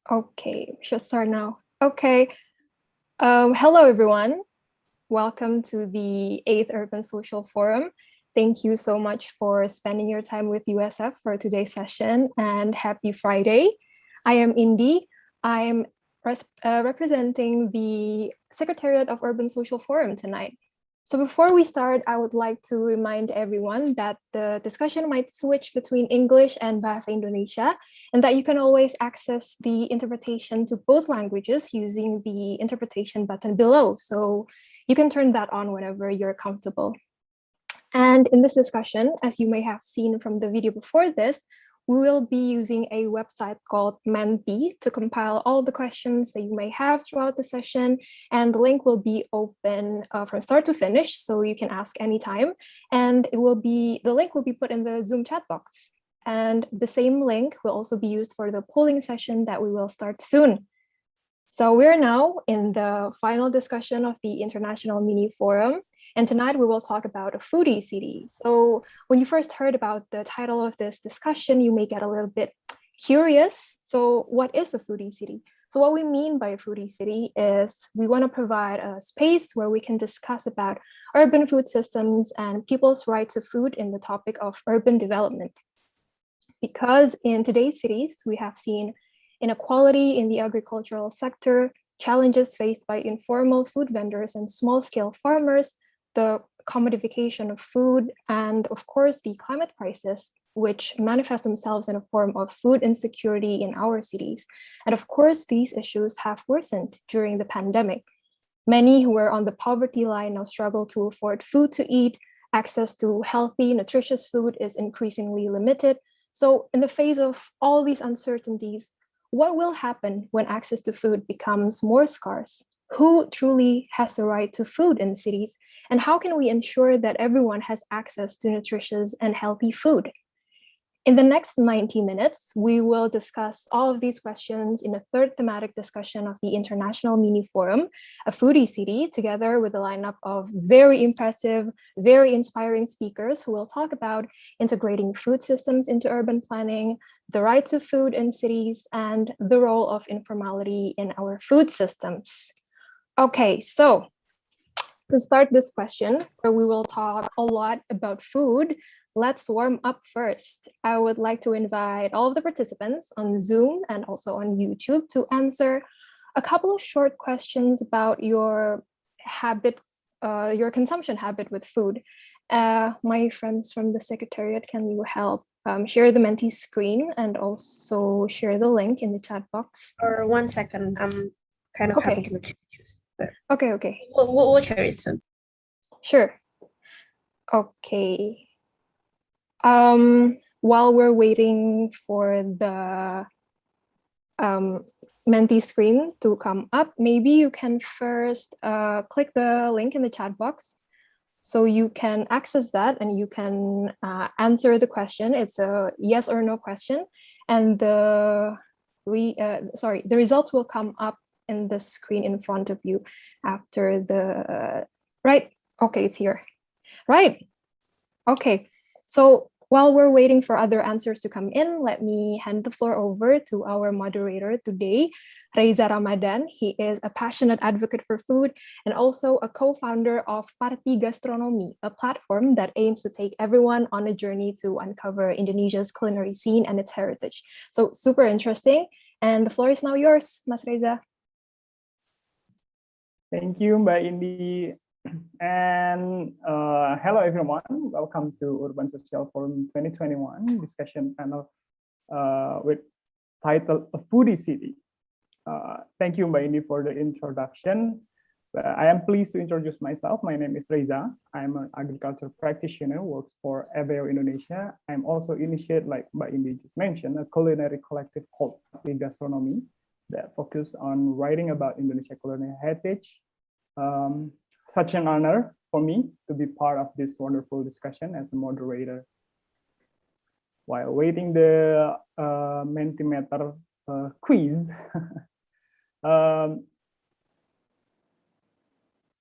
Okay, we should start now. Okay. Hello, everyone. Welcome to the 8th Urban Social Forum. Thank you so much for spending your time with USF for today's session, and happy Friday. I am Indy. I'm representing the Secretariat of Urban Social Forum tonight. So before we start, I would like to remind everyone that the discussion might switch between English and Bahasa Indonesia, and that you can always access the interpretation to both languages using the interpretation button below. So you can turn that on whenever you're comfortable. And in this discussion, as you may have seen from the video before this, we will be using a website called Menti to compile all the questions that you may have throughout the session. And the link will be open from start to finish, so you can ask anytime. And the link will be put in the Zoom chat box. And the same link will also be used for the polling session that we will start soon. So we're now in the final discussion of the International Mini Forum. And tonight we will talk about a foodie city. So when you first heard about the title of this discussion, you may get a little bit curious. So what is a foodie city? So what we mean by a foodie city is we want to provide a space where we can discuss about urban food systems and people's right to food in the topic of urban development. Because in today's cities, we have seen inequality in the agricultural sector, challenges faced by informal food vendors and small-scale farmers, the commodification of food, and of course, the climate crisis, which manifest themselves in a form of food insecurity in our cities. And of course, these issues have worsened during the pandemic. Many who were on the poverty line now struggle to afford food to eat. Access to healthy, nutritious food is increasingly limited. So in the face of all these uncertainties, what will happen when access to food becomes more scarce? Who truly has the right to food in cities? And how can we ensure that everyone has access to nutritious and healthy food? In the next 90 minutes, we will discuss all of these questions in a third thematic discussion of the International Mini Forum, a foodie city, together with a lineup of very impressive, very inspiring speakers who will talk about integrating food systems into urban planning, the right to food in cities, and the role of informality in our food systems. Okay, so to start this question, where we will talk a lot about food, let's warm up first. I would like to invite all of the participants on Zoom and also on YouTube to answer a couple of short questions about your habit, your consumption habit with food. My friends from the Secretariat, can you help share the Menti screen and also share the link in the chat box? Or 1 second, I'm kind of having issues. Okay. We'll share it soon. Sure. Okay. While we're waiting for the Menti screen to come up, maybe you can first click the link in the chat box so you can access that and you can answer the question. It's a yes or no question, and the results will come up in the screen in front of you after the right. Okay, it's here. Right. Okay. So while we're waiting for other answers to come in, let me hand the floor over to our moderator today, Reza Ramadan. He is a passionate advocate for food and also a co-founder of Parti Gastronomi, a platform that aims to take everyone on a journey to uncover Indonesia's culinary scene and its heritage. So super interesting. And the floor is now yours, Mas Reza. Thank you, Mbak Indi. And hello, everyone. Welcome to Urban Social Forum 2021 discussion panel with title A Foodie City. Thank you, Mbak Indi, for the introduction. I am pleased to introduce myself. My name is Reza. I'm an agriculture practitioner, works for ABO Indonesia. I'm also initiated, like Mbak Indi just mentioned, a culinary collective called Parti Gastronomi that focus on writing about Indonesia culinary heritage. Such an honor for me to be part of this wonderful discussion as a moderator. While waiting the Mentimeter quiz,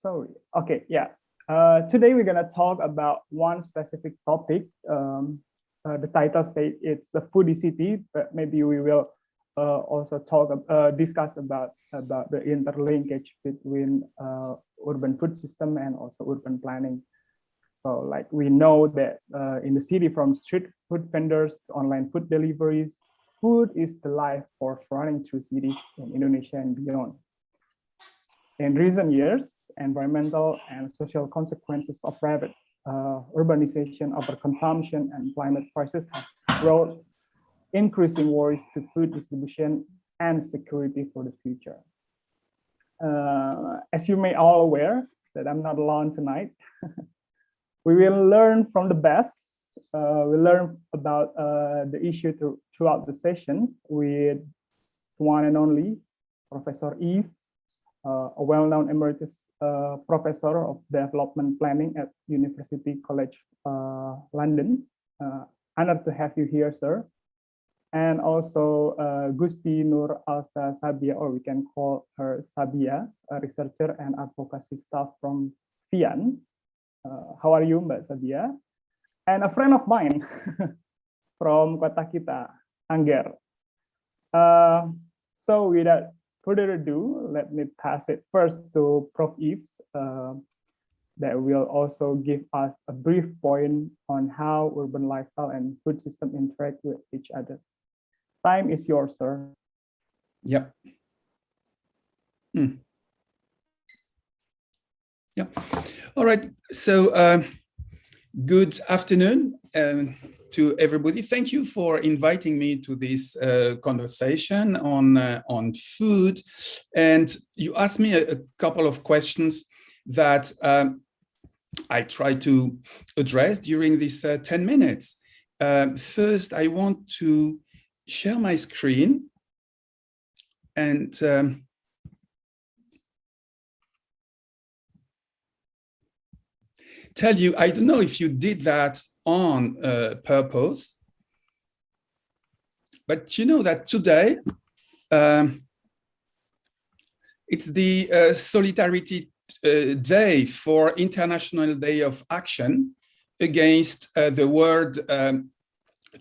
sorry, okay, yeah. Today we're gonna talk about one specific topic. The title says it's a foodie city, but maybe we will also discuss about the interlinkage between urban food system and also urban planning. So like we know that in the city, from street food vendors to online food deliveries, food is the life force running through cities in Indonesia and beyond. In recent years, environmental and social consequences of rapid urbanization, overconsumption, and climate crisis have brought increasing worries to food distribution and security for the future. As you may all aware that I'm not alone tonight, we will learn from the best. We learn about the issue throughout the session with one and only Professor Eve, a well-known emeritus professor of development planning at University College London. Honored to have you here, sir. And also Gusti Nur Alsa Sabia, or we can call her Sabia, a researcher and advocacy staff from FIAN. How are you, Mbak Sabia? And a friend of mine from Kota Kita, Angger. So without further ado, let me pass it first to Prof. Yves, that will also give us a brief point on how urban lifestyle and food system interact with each other. Time is yours, sir. Yep. Yep. All right. So good afternoon to everybody. Thank you for inviting me to this conversation on food. And you asked me a couple of questions that I try to address during this 10 minutes. First, I want to share my screen and tell you, I don't know if you did that on purpose, but you know that today it's the Solidarity Day for International Day of Action against the World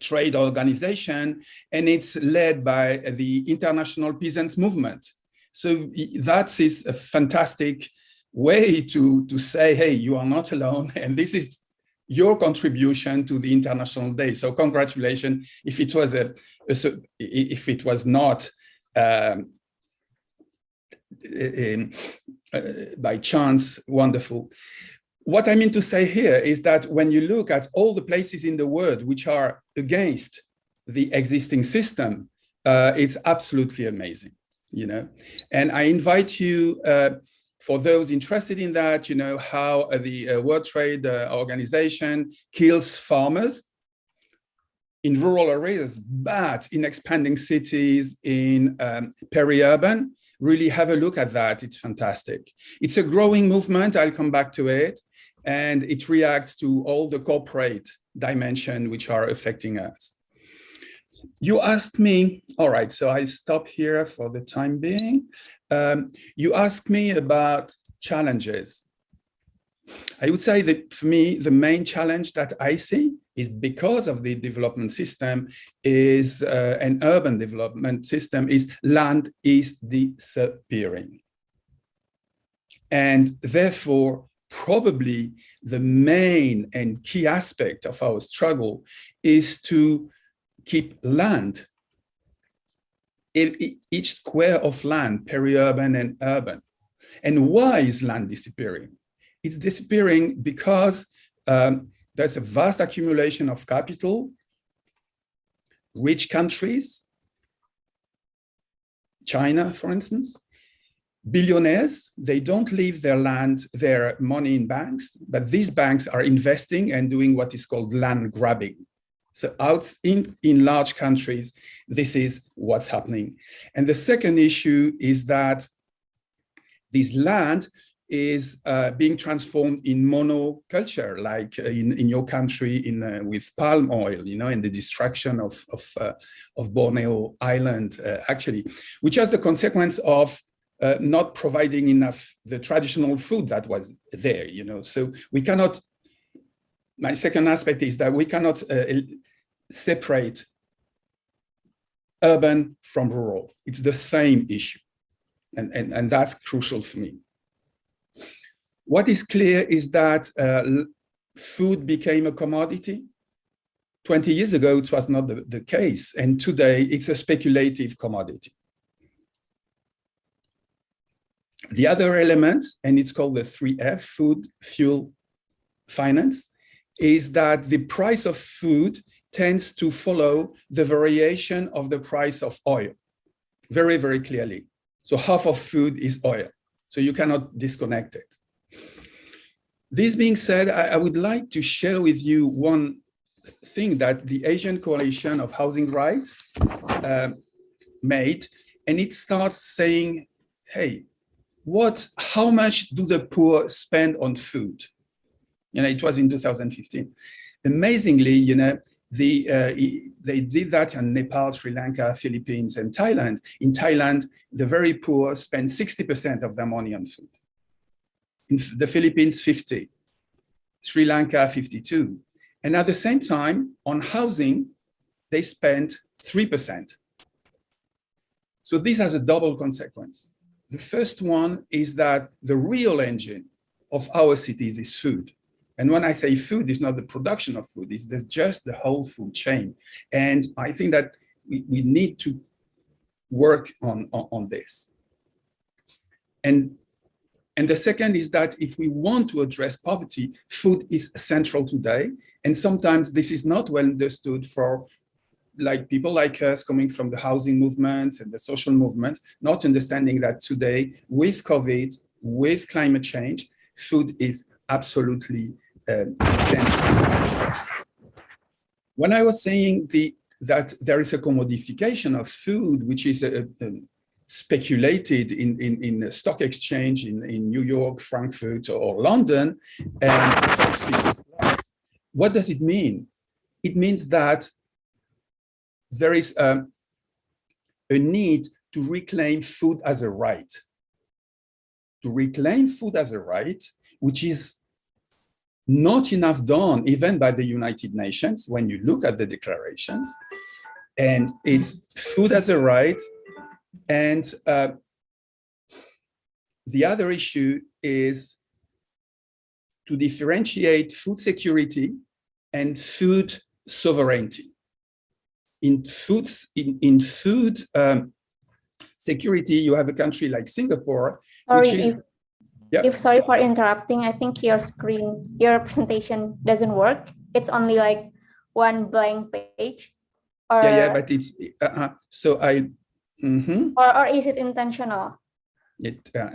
Trade Organization, and it's led by the International Peasants Movement. So that is a fantastic way to say, hey, you are not alone, and this is your contribution to the International Day. So congratulations. If it was if it was not by chance, wonderful. What I mean to say here is that when you look at all the places in the world which are against the existing system, it's absolutely amazing, you know. And I invite you for those interested in that, you know, how the World Trade Organization kills farmers in rural areas, but in expanding cities, in peri-urban. Really have a look at that. It's fantastic. It's a growing movement. I'll come back to it. And it reacts to all the corporate dimensions which are affecting us. You asked me, all right, so I stop here for the time being. You asked me about challenges. I would say that for me, the main challenge that I see is because of the development system is an urban development system is land is disappearing. And therefore, probably the main and key aspect of our struggle is to keep land, each square of land, peri-urban and urban. And why is land disappearing? It's disappearing because there's a vast accumulation of capital, rich countries, China, for instance, billionaires, they don't leave their land, their money in banks, but these banks are investing and doing what is called land grabbing. So out in large countries, this is what's happening. And the second issue is that this land is being transformed in monoculture, like in your country with palm oil, you know, and the destruction of Borneo Island, actually, which has the consequence of not providing enough the traditional food that was there, you know. So we cannot, my second aspect is that we cannot separate urban from rural. It's the same issue. And that's crucial for me. What is clear is that food became a commodity. 20 years ago, it was not the case. And today, it's a speculative commodity. The other element, and it's called the 3F, food, fuel, finance, is that the price of food tends to follow the variation of the price of oil, very, very clearly. So half of food is oil. So you cannot disconnect it. This being said, I would like to share with you one thing that the Asian Coalition of Housing Rights made, and it starts saying, hey, how much do the poor spend on food? You know, it was in 2015. Amazingly, you know, they did that in Nepal, Sri Lanka, Philippines, and Thailand. In Thailand, the very poor spend 60% of their money on food. In the Philippines, 50, Sri Lanka, 52. And at the same time, on housing, they spend 3%. So this has a double consequence. The first one is that the real engine of our cities is food. And when I say food, it's not the production of food, it's just the whole food chain. And I think that we need to work on this. And the second is that if we want to address poverty, food is central today. And sometimes this is not well understood for people like us coming from the housing movements and the social movements, not understanding that today with COVID, with climate change, food is absolutely essential. When I was saying that there is a commodification of food, which is speculated in a stock exchange in New York, Frankfurt, or London, and what does it mean? It means that there is a need to reclaim food as a right. To reclaim food as a right, which is not enough done even by the United Nations when you look at the declarations. And it's food as a right. And the other issue is to differentiate food security and food sovereignty. In food security, you have a country like Singapore, Sorry for interrupting. I think your presentation doesn't work. It's only like one blank page. Or, but it's so I. Mm-hmm. Or is it intentional?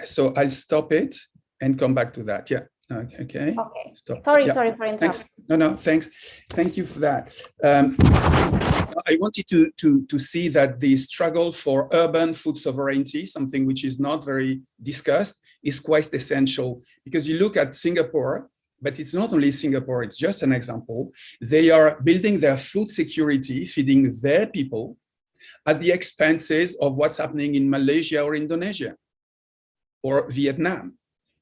So I'll stop it and come back to that. Yeah. Okay. Okay. Stop. Sorry, Yeah. sorry for interrupting. Thanks. No, thanks. Thank you for that. I wanted to see that the struggle for urban food sovereignty, something which is not very discussed, is quite essential, because you look at Singapore, but it's not only Singapore, it's just an example. They are building their food security, feeding their people at the expenses of what's happening in Malaysia or Indonesia or Vietnam.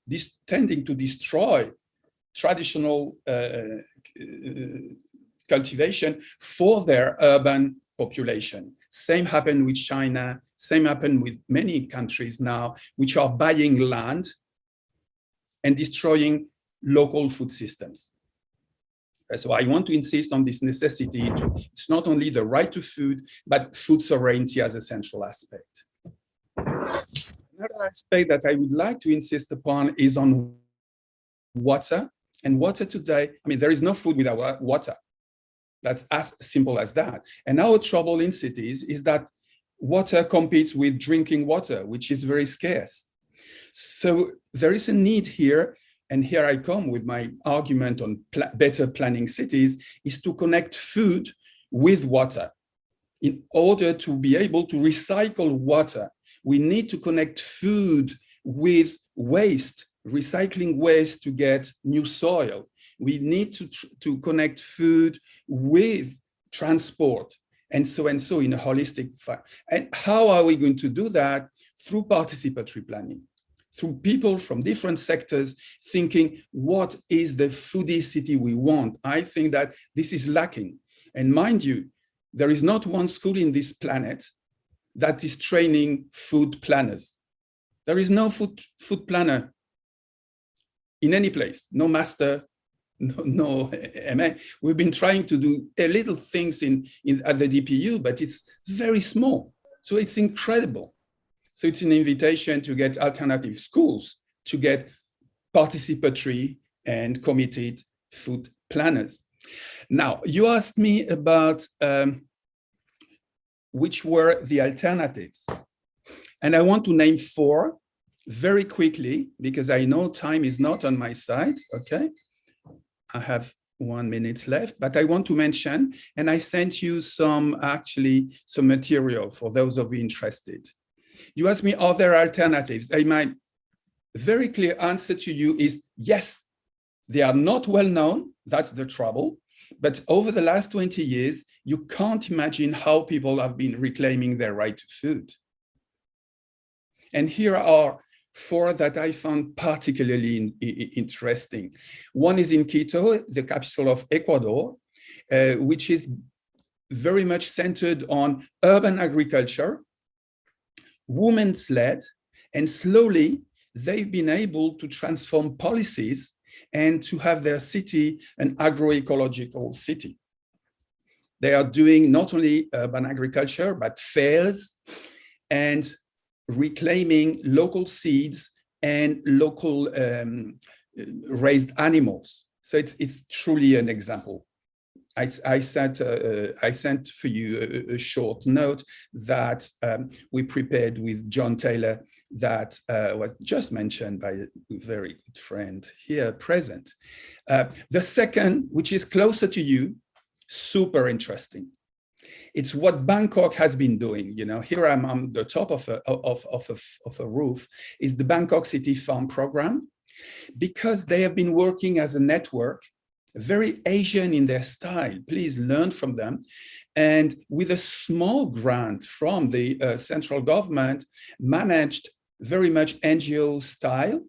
This tending to destroy traditional cultivation for their urban population. Same happened with China, same happened with many countries now, which are buying land and destroying local food systems. So I want to insist on this necessity. It's not only the right to food, but food sovereignty as a central aspect. Another aspect that I would like to insist upon is on water. And water today, I mean, there is no food without water. That's as simple as that. And our trouble in cities is that water competes with drinking water, which is very scarce. So there is a need here, and here I come with my argument on better planning cities, is to connect food with water. In order to be able to recycle water, we need to connect food with waste, recycling waste to get new soil. We need to connect food with transport, and so in a holistic fashion. And how are we going to do that? Through participatory planning, through people from different sectors thinking, what is the foodie city we want? I think that this is lacking. And mind you, there is not one school in this planet that is training food planners. There is no food planner in any place, no master, no MA. We've been trying to do a little things at the DPU, but it's very small. So it's incredible. So it's an invitation to get alternative schools, to get participatory and committed food planners. Now, you asked me about which were the alternatives. And I want to name 4 very quickly, because I know time is not on my side, okay? I have 1 minute left, but I want to mention, and I sent you some material for those of you interested. You asked me, are there alternatives? My very clear answer to you is yes, they are not well known, that's the trouble, but over the last 20 years, you can't imagine how people have been reclaiming their right to food. And here are 4 that I found particularly interesting. One is in Quito, the capital of Ecuador, which is very much centered on urban agriculture, women's-led, and slowly they've been able to transform policies and to have their city an agroecological city. They are doing not only urban agriculture, but fairs and reclaiming local seeds and local raised animals. So it's truly an example. I sent for you a short note that we prepared with John Taylor that was just mentioned by a very good friend here present. The second, which is closer to you, super interesting. It's what Bangkok has been doing. You know, here I'm on the top of a roof, is the Bangkok City Farm Program, because they have been working as a network, very Asian in their style. Please learn from them. And with a small grant from the central government, managed very much NGO style,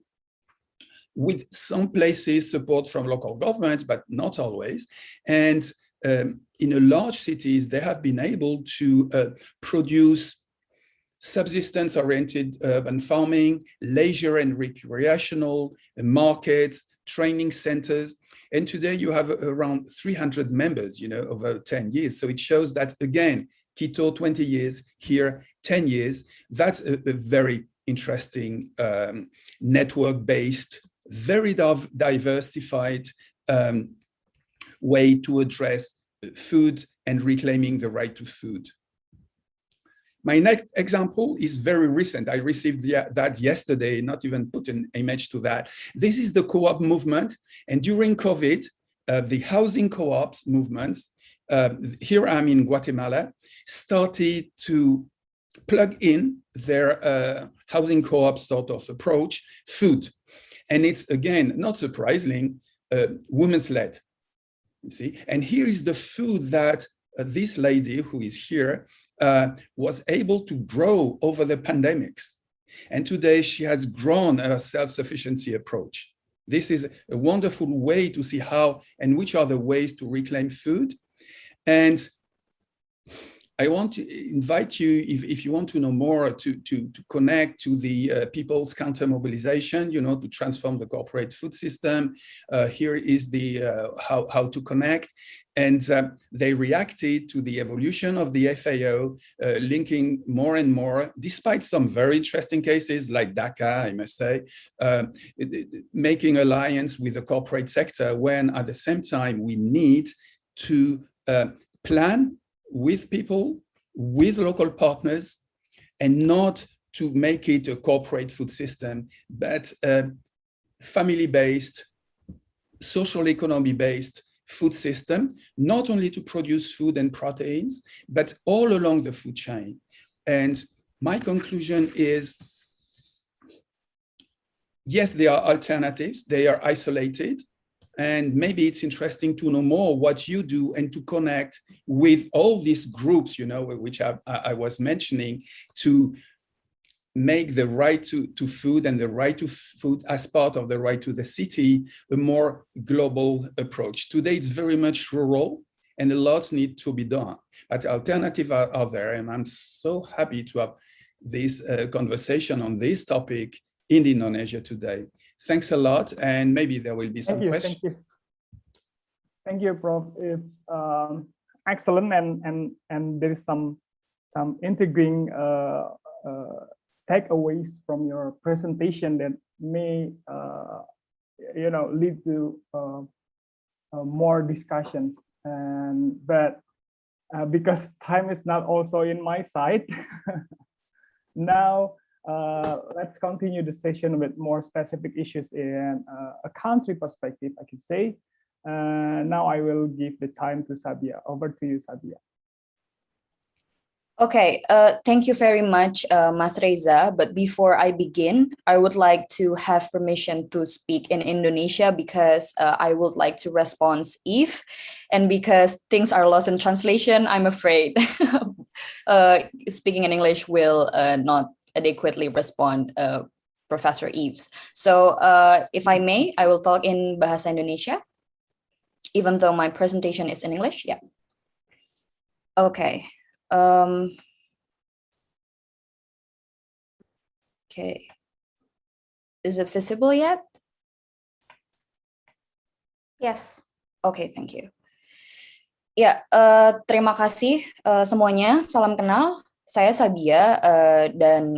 with some places support from local governments, but not always. And in a large cities, they have been able to produce subsistence-oriented urban farming, leisure and recreational markets, training centers. And today you have around 300 members, you know, over 10 years. So it shows that, again, Quito 20 years, here 10 years. That's a very interesting network-based, very diversified way to address food and reclaiming the right to food. My next example is very recent. I received that yesterday, not even put an image to that. This is the co-op movement. And during COVID, the housing co-ops movements, here I'm in Guatemala, started to plug in their housing co-op sort of approach, food. And it's, again, not surprising, women's led, you see. And here is the food that this lady who is here was able to grow over the pandemics. And today she has grown a self-sufficiency approach. This is a wonderful way to see how and which are the ways to reclaim food. And I want to invite you, if you want to know more, to connect to the People's Counter Mobilization, to transform the corporate food system. Here is the how to connect. And they reacted to the evolution of the FAO, linking more and more, despite some very interesting cases like DACA, I must say, making alliance with the corporate sector when at the same time we need to plan with people, with local partners, and not to make it a corporate food system, but a family-based, social economy-based food system, not only to produce food and proteins, but all along the food chain. And my conclusion is, yes, there are alternatives, they are isolated, and maybe it's interesting to know more what you do and to connect with all these groups, which I was mentioning, to make the right to food and the right to food as part of the right to the city a more global approach. Today, it's very much rural and a lot needs to be done, but alternatives are there. And I'm so happy to have this conversation on this topic in Indonesia today. Thanks a lot, and maybe there will be some questions. Thank you, Prof. It's excellent, and there is some intriguing takeaways from your presentation that may lead to more discussions. But because time is not also in my side, now. Let's continue the session with more specific issues in a country perspective, I can say. Now I will give the time to Sabia. Over to you, Sabia. Okay, thank you very much, Mas Reza. But before I begin, I would like to have permission to speak in Indonesia because I would like to respond if, and because things are lost in translation, I'm afraid speaking in English will not adequately respond Professor Eves. So if I may, I will talk in Bahasa Indonesia, even though my presentation is in English. Yeah. Okay. Okay. Is it visible yet? Yes. Okay, thank you. Ya, terima kasih semuanya. Salam kenal. Saya Sabia dan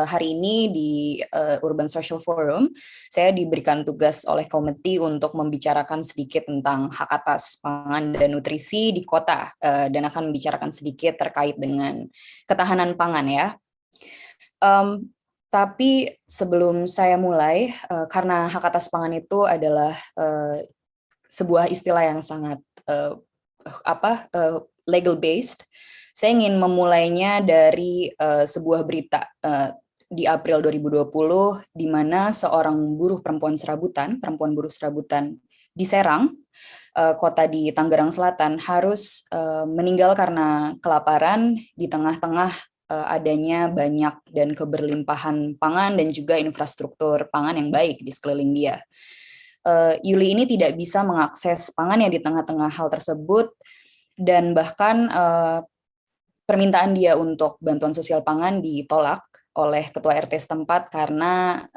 hari ini di Urban Social Forum saya diberikan tugas oleh komite untuk membicarakan sedikit tentang hak atas pangan dan nutrisi di kota dan akan membicarakan sedikit terkait dengan ketahanan pangan ya. Tapi sebelum saya mulai, karena hak atas pangan itu adalah sebuah istilah yang sangat legal based. Saya ingin memulainya dari sebuah berita di April 2020, di mana seorang perempuan buruh serabutan di Serang, kota di Tangerang Selatan, harus meninggal karena kelaparan di tengah-tengah adanya banyak dan keberlimpahan pangan dan juga infrastruktur pangan yang baik di sekeliling dia. Yuli ini tidak bisa mengakses pangan yang di tengah-tengah hal tersebut, dan bahkan permintaan dia untuk bantuan sosial pangan ditolak oleh ketua RT setempat karena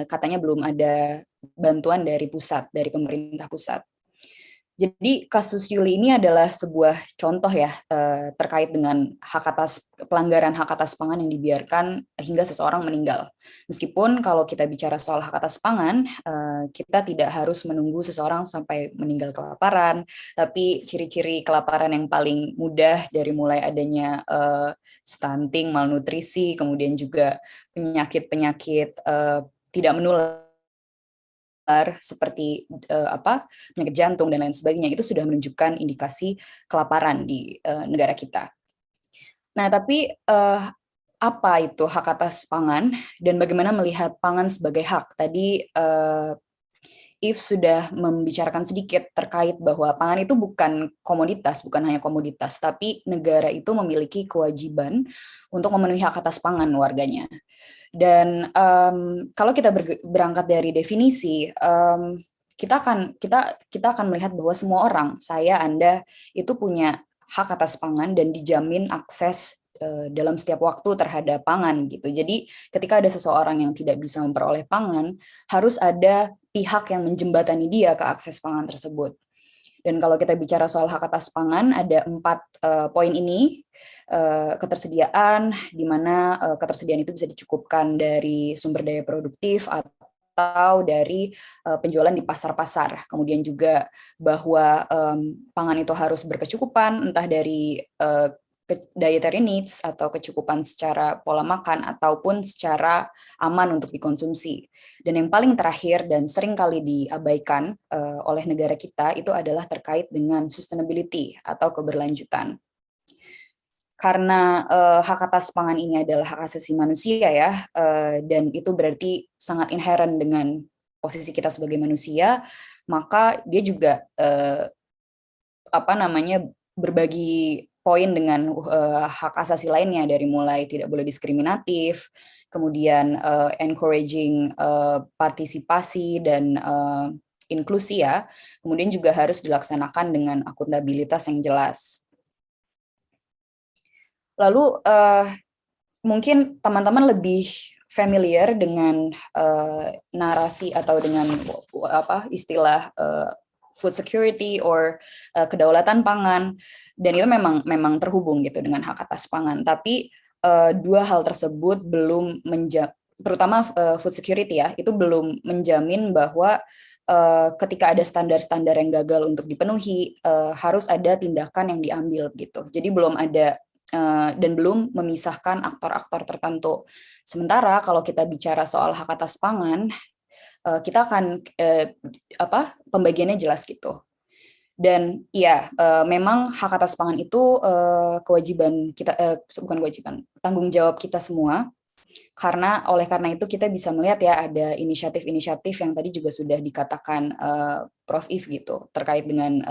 katanya belum ada bantuan dari pusat, dari pemerintah pusat. Jadi kasus Yuli ini adalah sebuah contoh ya terkait dengan pelanggaran hak atas pangan yang dibiarkan hingga seseorang meninggal. Meskipun kalau kita bicara soal hak atas pangan, kita tidak harus menunggu seseorang sampai meninggal kelaparan, tapi ciri-ciri kelaparan yang paling mudah dari mulai adanya stunting, malnutrisi, kemudian juga penyakit-penyakit tidak menular seperti penyakit jantung dan lain sebagainya, itu sudah menunjukkan indikasi kelaparan di negara kita. Nah, tapi apa itu hak atas pangan dan bagaimana melihat pangan sebagai hak? Tadi If sudah membicarakan sedikit terkait bahwa pangan itu bukan komoditas, bukan hanya komoditas, tapi negara itu memiliki kewajiban untuk memenuhi hak atas pangan warganya. Dan kalau kita berangkat dari definisi, kita akan melihat bahwa semua orang, saya, Anda, itu punya hak atas pangan dan dijamin akses dalam setiap waktu terhadap pangan gitu. Jadi ketika ada seseorang yang tidak bisa memperoleh pangan, harus ada pihak yang menjembatani dia ke akses pangan tersebut. Dan kalau kita bicara soal hak atas pangan, ada 4 poin ini. Ketersediaan, di mana ketersediaan itu bisa dicukupkan dari sumber daya produktif atau dari penjualan di pasar-pasar. Kemudian juga bahwa pangan itu harus berkecukupan, entah dari dietary needs atau kecukupan secara pola makan ataupun secara aman untuk dikonsumsi. Dan yang paling terakhir dan sering kali diabaikan oleh negara kita itu adalah terkait dengan sustainability atau keberlanjutan. Karena hak atas pangan ini adalah hak asasi manusia ya, dan itu berarti sangat inherent dengan posisi kita sebagai manusia, maka dia juga berbagi poin dengan hak asasi lainnya, dari mulai tidak boleh diskriminatif, kemudian encouraging partisipasi dan inklusi ya, kemudian juga harus dilaksanakan dengan akuntabilitas yang jelas. Lalu mungkin teman-teman lebih familiar dengan narasi atau dengan istilah food security or kedaulatan pangan, dan itu memang terhubung gitu dengan hak atas pangan. Tapi dua hal tersebut belum terutama food security ya, itu belum menjamin bahwa ketika ada standar-standar yang gagal untuk dipenuhi, harus ada tindakan yang diambil gitu. Jadi belum ada dan belum memisahkan aktor-aktor tertentu. Sementara kalau kita bicara soal hak atas pangan, kita akan pembagiannya jelas gitu. Dan ya memang hak atas pangan itu kewajiban kita, bukan kewajiban, tanggung jawab kita semua. Oleh karena itu kita bisa melihat ya ada inisiatif-inisiatif yang tadi juga sudah dikatakan Prof. If gitu, terkait dengan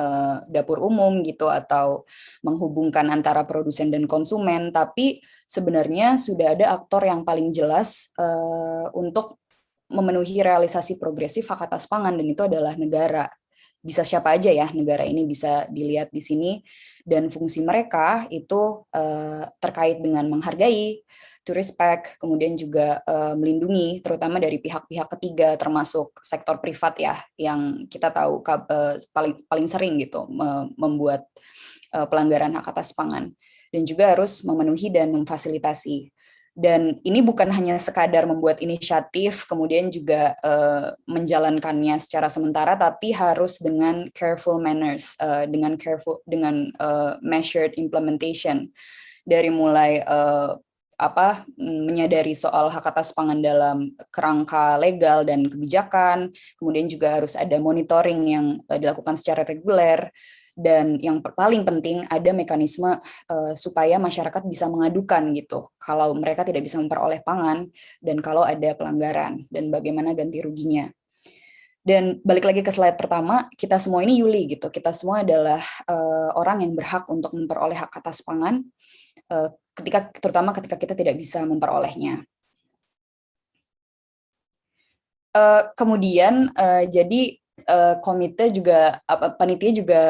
dapur umum gitu, atau menghubungkan antara produsen dan konsumen, tapi sebenarnya sudah ada aktor yang paling jelas untuk memenuhi realisasi progresif hak atas pangan, dan itu adalah negara. Bisa siapa aja ya, negara ini bisa dilihat di sini, dan fungsi mereka itu terkait dengan menghargai, to respect, kemudian juga melindungi, terutama dari pihak-pihak ketiga, termasuk sektor privat ya, yang kita tahu paling sering gitu membuat pelanggaran hak atas pangan, dan juga harus memenuhi dan memfasilitasi. Dan ini bukan hanya sekadar membuat inisiatif, kemudian juga menjalankannya secara sementara, tapi harus dengan careful manners, dengan measured implementation, dari mulai menyadari soal hak atas pangan dalam kerangka legal dan kebijakan, kemudian juga harus ada monitoring yang dilakukan secara reguler, dan yang paling penting ada mekanisme supaya masyarakat bisa mengadukan gitu kalau mereka tidak bisa memperoleh pangan dan kalau ada pelanggaran, dan bagaimana ganti ruginya. Dan balik lagi ke slide pertama, kita semua ini Yuli gitu, kita semua adalah orang yang berhak untuk memperoleh hak atas pangan, terutama ketika kita tidak bisa memperolehnya. Kemudian jadi komite juga panitia juga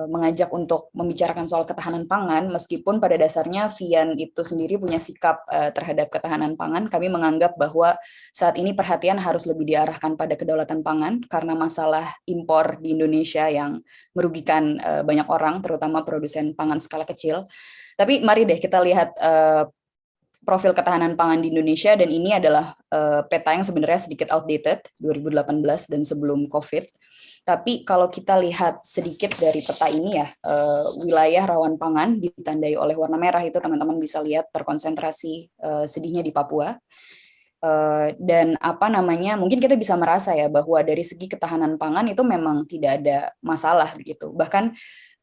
mengajak untuk membicarakan soal ketahanan pangan, meskipun pada dasarnya Vian itu sendiri punya sikap terhadap ketahanan pangan. Kami menganggap bahwa saat ini perhatian harus lebih diarahkan pada kedaulatan pangan karena masalah impor di Indonesia yang merugikan banyak orang, terutama produsen pangan skala kecil. Tapi mari deh kita lihat profil ketahanan pangan di Indonesia, dan ini adalah peta yang sebenarnya sedikit outdated 2018 dan sebelum COVID. Tapi kalau kita lihat sedikit dari peta ini ya, wilayah rawan pangan ditandai oleh warna merah itu teman-teman bisa lihat terkonsentrasi sedihnya di Papua. Dan mungkin kita bisa merasa ya bahwa dari segi ketahanan pangan itu memang tidak ada masalah gitu. Bahkan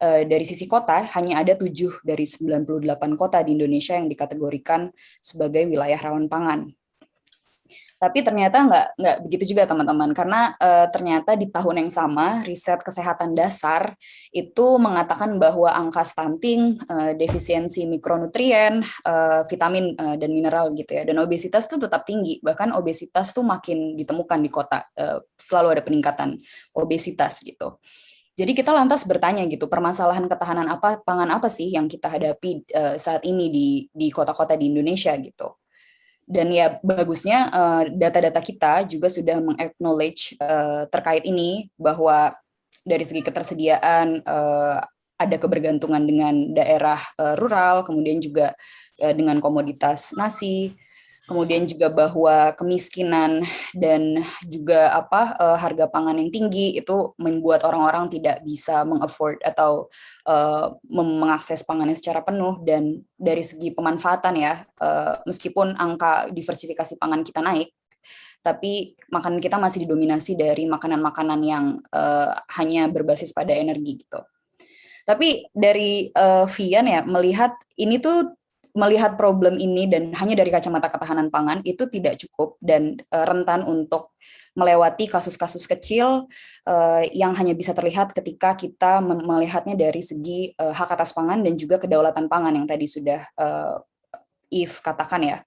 dari sisi kota, hanya ada 7 dari 98 kota di Indonesia yang dikategorikan sebagai wilayah rawan pangan. Tapi ternyata nggak begitu juga teman-teman, karena ternyata di tahun yang sama, riset kesehatan dasar itu mengatakan bahwa angka stunting, defisiensi mikronutrien, vitamin dan mineral gitu ya, dan obesitas itu tetap tinggi, bahkan obesitas tuh makin ditemukan di kota, selalu ada peningkatan obesitas gitu. Jadi kita lantas bertanya gitu, permasalahan ketahanan pangan apa sih yang kita hadapi saat ini di kota-kota di Indonesia gitu. Dan ya bagusnya data-data kita juga sudah meng-acknowledge terkait ini, bahwa dari segi ketersediaan ada kebergantungan dengan daerah rural, kemudian juga dengan komoditas nasi, kemudian juga bahwa kemiskinan dan juga harga pangan yang tinggi itu membuat orang-orang tidak bisa meng-afford atau mengakses pangannya secara penuh. Dan dari segi pemanfaatan ya, meskipun angka diversifikasi pangan kita naik, tapi makanan kita masih didominasi dari makanan-makanan yang hanya berbasis pada energi gitu. Tapi dari Vian ya, melihat problem ini dan hanya dari kacamata ketahanan pangan itu tidak cukup dan rentan untuk melewati kasus-kasus kecil yang hanya bisa terlihat ketika kita melihatnya dari segi hak atas pangan dan juga kedaulatan pangan yang tadi sudah If katakan ya.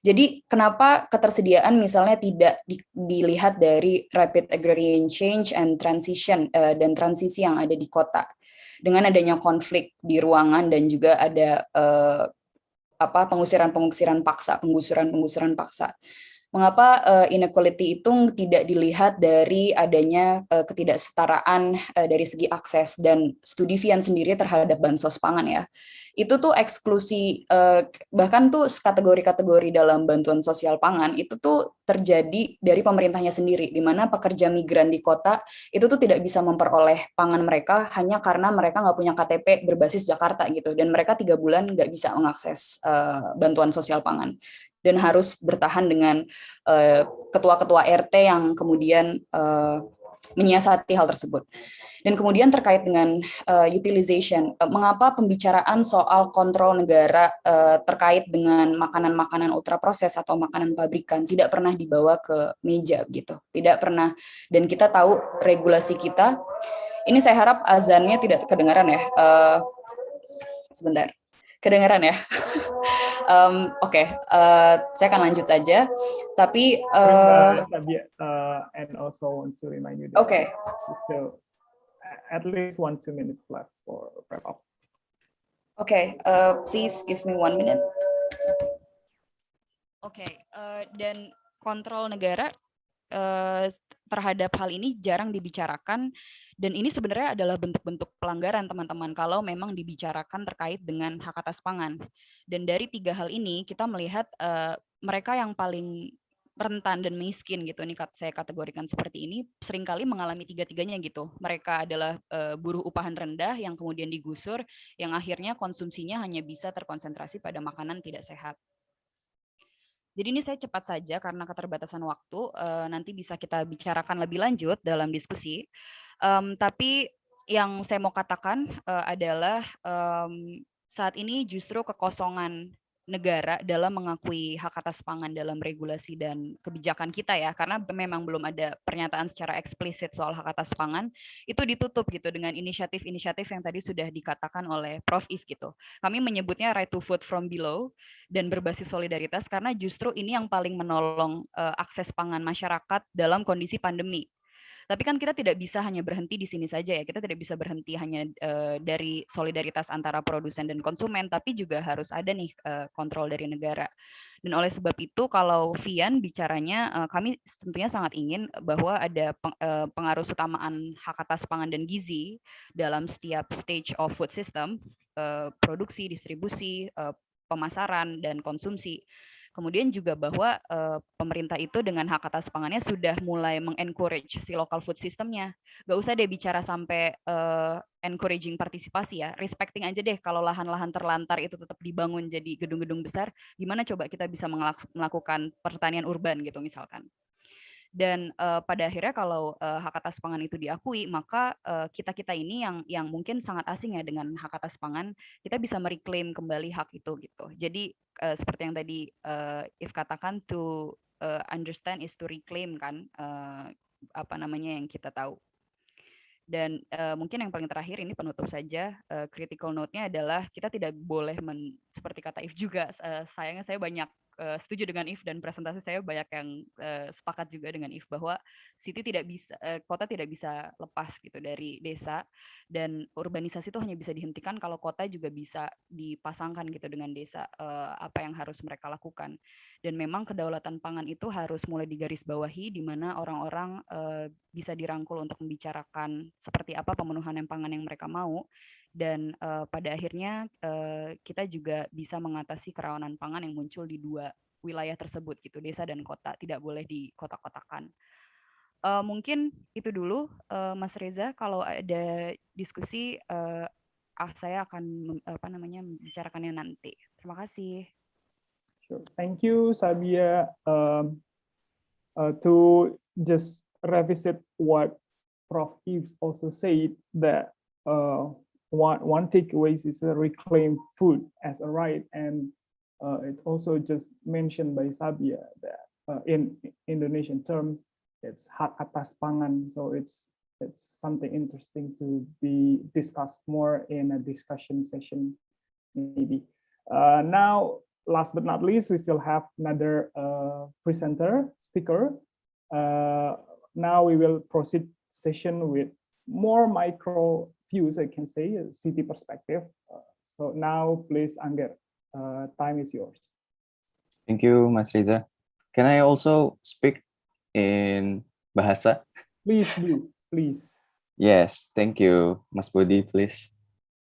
Jadi kenapa ketersediaan misalnya tidak dilihat dari rapid agrarian change and transition dan transisi yang ada di kota, dengan adanya konflik di ruangan dan juga ada penggusuran paksa. Mengapa inequality itu tidak dilihat dari adanya ketidaksetaraan dari segi akses, dan studi Vian sendiri terhadap bansos pangan ya. Itu tuh eksklusi, bahkan tuh kategori-kategori dalam bantuan sosial pangan itu tuh terjadi dari pemerintahnya sendiri, di mana pekerja migran di kota itu tuh tidak bisa memperoleh pangan mereka hanya karena mereka nggak punya KTP berbasis Jakarta gitu, dan mereka 3 bulan nggak bisa mengakses bantuan sosial pangan dan harus bertahan dengan ketua-ketua RT yang kemudian menyiasati hal tersebut. Dan kemudian terkait dengan utilization, mengapa pembicaraan soal kontrol negara terkait dengan makanan-makanan ultraproses atau makanan pabrikan tidak pernah dibawa ke meja gitu, tidak pernah. Dan kita tahu regulasi kita, ini saya harap azannya tidak kedengaran ya, sebentar, kedengaran ya. Oke, saya akan lanjut aja. Tapi and also want to remind you that still at least 1-2 minutes left for wrap up. Please give me 1 minute. Dan kontrol negara terhadap hal ini jarang dibicarakan, dan ini sebenarnya adalah bentuk-bentuk pelanggaran teman-teman kalau memang dibicarakan terkait dengan hak atas pangan. Dan dari 3 hal ini kita melihat mereka yang paling rentan dan miskin gitu, ini saya kategorikan seperti ini, seringkali mengalami 3-tiganya gitu. Mereka adalah buruh upahan rendah yang kemudian digusur, yang akhirnya konsumsinya hanya bisa terkonsentrasi pada makanan tidak sehat. Jadi ini saya cepat saja karena keterbatasan waktu, nanti bisa kita bicarakan lebih lanjut dalam diskusi. Tapi yang saya mau katakan adalah saat ini justru kekosongan negara dalam mengakui hak atas pangan dalam regulasi dan kebijakan kita ya, karena memang belum ada pernyataan secara eksplisit soal hak atas pangan, itu ditutup gitu dengan inisiatif-inisiatif yang tadi sudah dikatakan oleh Prof. If gitu. Kami menyebutnya right to food from below dan berbasis solidaritas, karena justru ini yang paling menolong akses pangan masyarakat dalam kondisi pandemi. Tapi kan kita tidak bisa hanya berhenti di sini saja ya. Kita tidak bisa berhenti hanya dari solidaritas antara produsen dan konsumen, tapi juga harus ada nih kontrol dari negara. Dan oleh sebab itu kalau Vian bicaranya, kami tentunya sangat ingin bahwa ada pengaruh utamaan hak atas pangan dan gizi dalam setiap stage of food system, produksi, distribusi, pemasaran, dan konsumsi. Kemudian juga bahwa pemerintah itu dengan hak atas pangannya sudah mulai mengencourage si local food systemnya. Gak usah deh bicara sampai encouraging partisipasi ya, respecting aja deh kalau lahan-lahan terlantar itu tetap dibangun jadi gedung-gedung besar, gimana coba kita bisa melakukan pertanian urban gitu misalkan. Dan pada akhirnya kalau hak atas pangan itu diakui, maka kita ini yang mungkin sangat asing ya dengan hak atas pangan, kita bisa mereclaim kembali hak itu gitu. Jadi seperti yang tadi If katakan, to understand is to reclaim kan, apa namanya yang kita tahu. Dan mungkin yang paling terakhir ini penutup saja, critical note-nya adalah kita tidak boleh seperti kata If juga, sayangnya saya banyak setuju dengan If dan presentasi saya banyak yang sepakat juga dengan If bahwa kota tidak bisa lepas gitu dari desa, dan urbanisasi itu hanya bisa dihentikan kalau kota juga bisa dipasangkan gitu dengan desa, apa yang harus mereka lakukan. Dan memang kedaulatan pangan itu harus mulai digarisbawahi di mana orang-orang bisa dirangkul untuk membicarakan seperti apa pemenuhan pangan yang mereka mau, dan pada akhirnya kita juga bisa mengatasi kerawanan pangan yang muncul di dua wilayah tersebut gitu, desa dan kota, tidak boleh dikotak-kotakan. Mungkin itu dulu Mas Reza, kalau ada diskusi saya akan membicarakannya nanti. Terima kasih. Sure. Thank you, Sabia. To just revisit what Prof. Yves also said, that one takeaway is to reclaim food as a right, and it also just mentioned by Sabia that in Indonesian terms, it's hak atas pangan. So it's something interesting to be discussed more in a discussion session, maybe. Now, last but not least, we still have another speaker. Now we will proceed session with more micro views, I can say, city perspective. So now, please, Angger, time is yours. Thank you, Mas Riza. Can I also speak in bahasa? Please do, please. Yes, thank you, Mas Budi, please.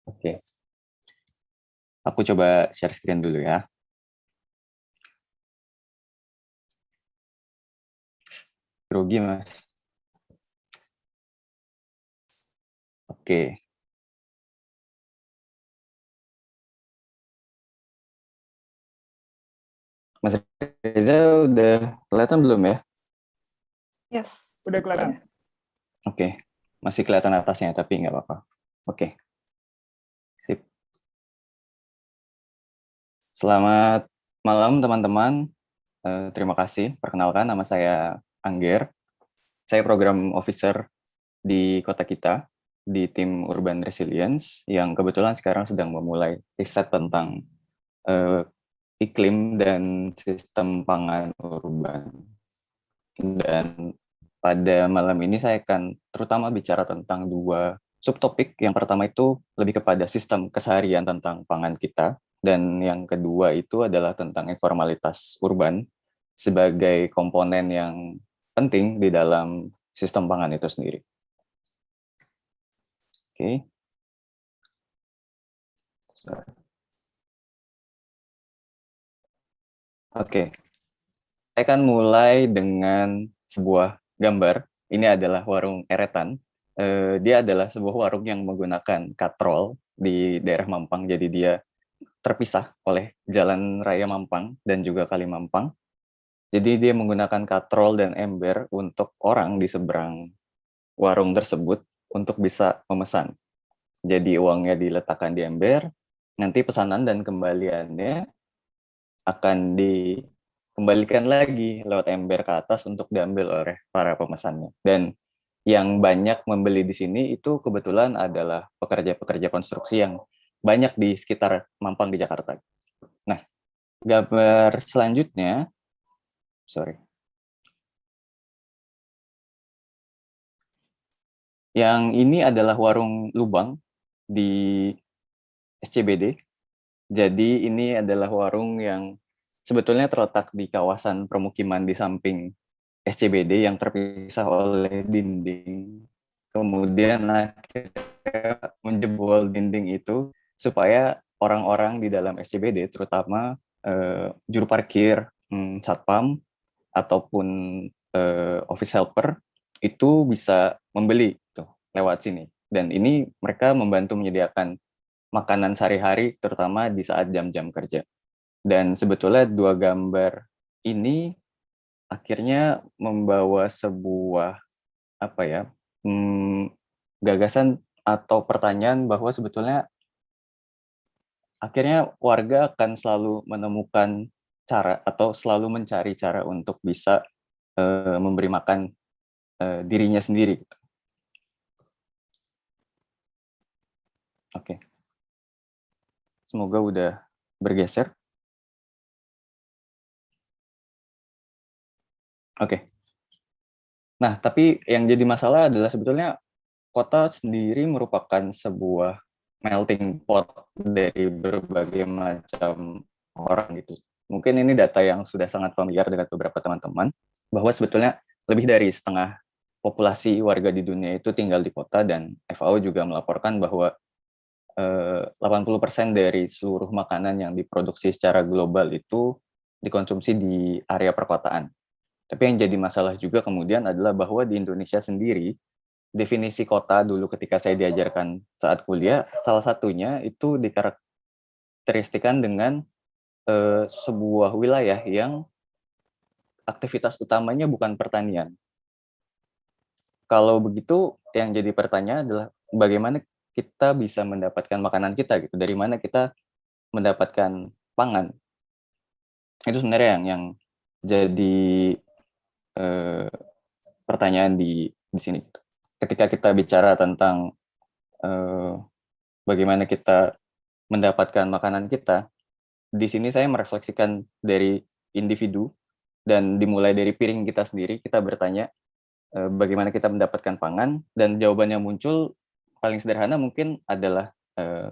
Oke. Aku coba share screen dulu ya. Grogi, Mas. Oke. Mas Reza udah kelihatan belum ya? Yes. Udah kelihatan. Oke. Masih kelihatan atasnya, tapi nggak apa-apa. Oke. Sip. Selamat malam, teman-teman. Terima kasih. Perkenalkan, nama saya Angger. Saya program officer di kota kita, di tim Urban Resilience, yang kebetulan sekarang sedang memulai riset tentang iklim dan sistem pangan urban. Dan pada malam ini saya akan terutama bicara tentang dua subtopik. Yang pertama itu lebih kepada sistem keseharian tentang pangan kita, dan yang kedua itu adalah tentang informalitas urban sebagai komponen yang penting di dalam sistem pangan itu sendiri. Oke. Oke. Saya akan mulai dengan sebuah gambar. Ini adalah warung eretan. Dia adalah sebuah warung yang menggunakan katrol di daerah Mampang. Jadi dia terpisah oleh Jalan Raya Mampang dan juga Kali Mampang. Jadi dia menggunakan katrol dan ember untuk orang di seberang warung tersebut untuk bisa memesan. Jadi uangnya diletakkan di ember, nanti pesanan dan kembaliannya akan dikembalikan lagi lewat ember ke atas untuk diambil oleh para pemesannya. Dan yang banyak membeli di sini itu kebetulan adalah pekerja-pekerja konstruksi yang banyak di sekitar Mampang di Jakarta. Nah, gambar selanjutnya, Yang ini adalah warung lubang di SCBD. Jadi ini adalah warung yang sebetulnya terletak di kawasan permukiman di samping SCBD yang terpisah oleh dinding. Kemudian akhirnya menjebol dinding itu supaya orang-orang di dalam SCBD, terutama juru parkir, satpam, ataupun office helper, itu bisa membeli tuh, lewat sini. Dan ini mereka membantu menyediakan makanan sehari-hari, terutama di saat jam-jam kerja. Dan sebetulnya dua gambar ini akhirnya membawa sebuah gagasan atau pertanyaan bahwa sebetulnya akhirnya warga akan selalu menemukan cara atau selalu mencari cara untuk bisa memberi makan dirinya sendiri. Oke. Semoga udah bergeser. Oke. Nah, tapi yang jadi masalah adalah sebetulnya kota sendiri merupakan sebuah melting pot dari berbagai macam orang gitu. Mungkin ini data yang sudah sangat familiar dengan beberapa teman-teman, bahwa sebetulnya lebih dari setengah populasi warga di dunia itu tinggal di kota, dan FAO juga melaporkan bahwa 80% dari seluruh makanan yang diproduksi secara global itu dikonsumsi di area perkotaan. Tapi yang jadi masalah juga kemudian adalah bahwa di Indonesia sendiri, definisi kota dulu ketika saya diajarkan saat kuliah, salah satunya itu dikarakteristikan dengan sebuah wilayah yang aktivitas utamanya bukan pertanian. Kalau begitu, yang jadi pertanyaan adalah bagaimana kita bisa mendapatkan makanan kita gitu, dari mana kita mendapatkan pangan. Itu sebenarnya yang jadi pertanyaan di sini. Ketika kita bicara tentang bagaimana kita mendapatkan makanan kita, di sini saya merefleksikan dari individu dan dimulai dari piring kita sendiri. Kita bertanya bagaimana kita mendapatkan pangan, dan jawaban yang muncul paling sederhana mungkin adalah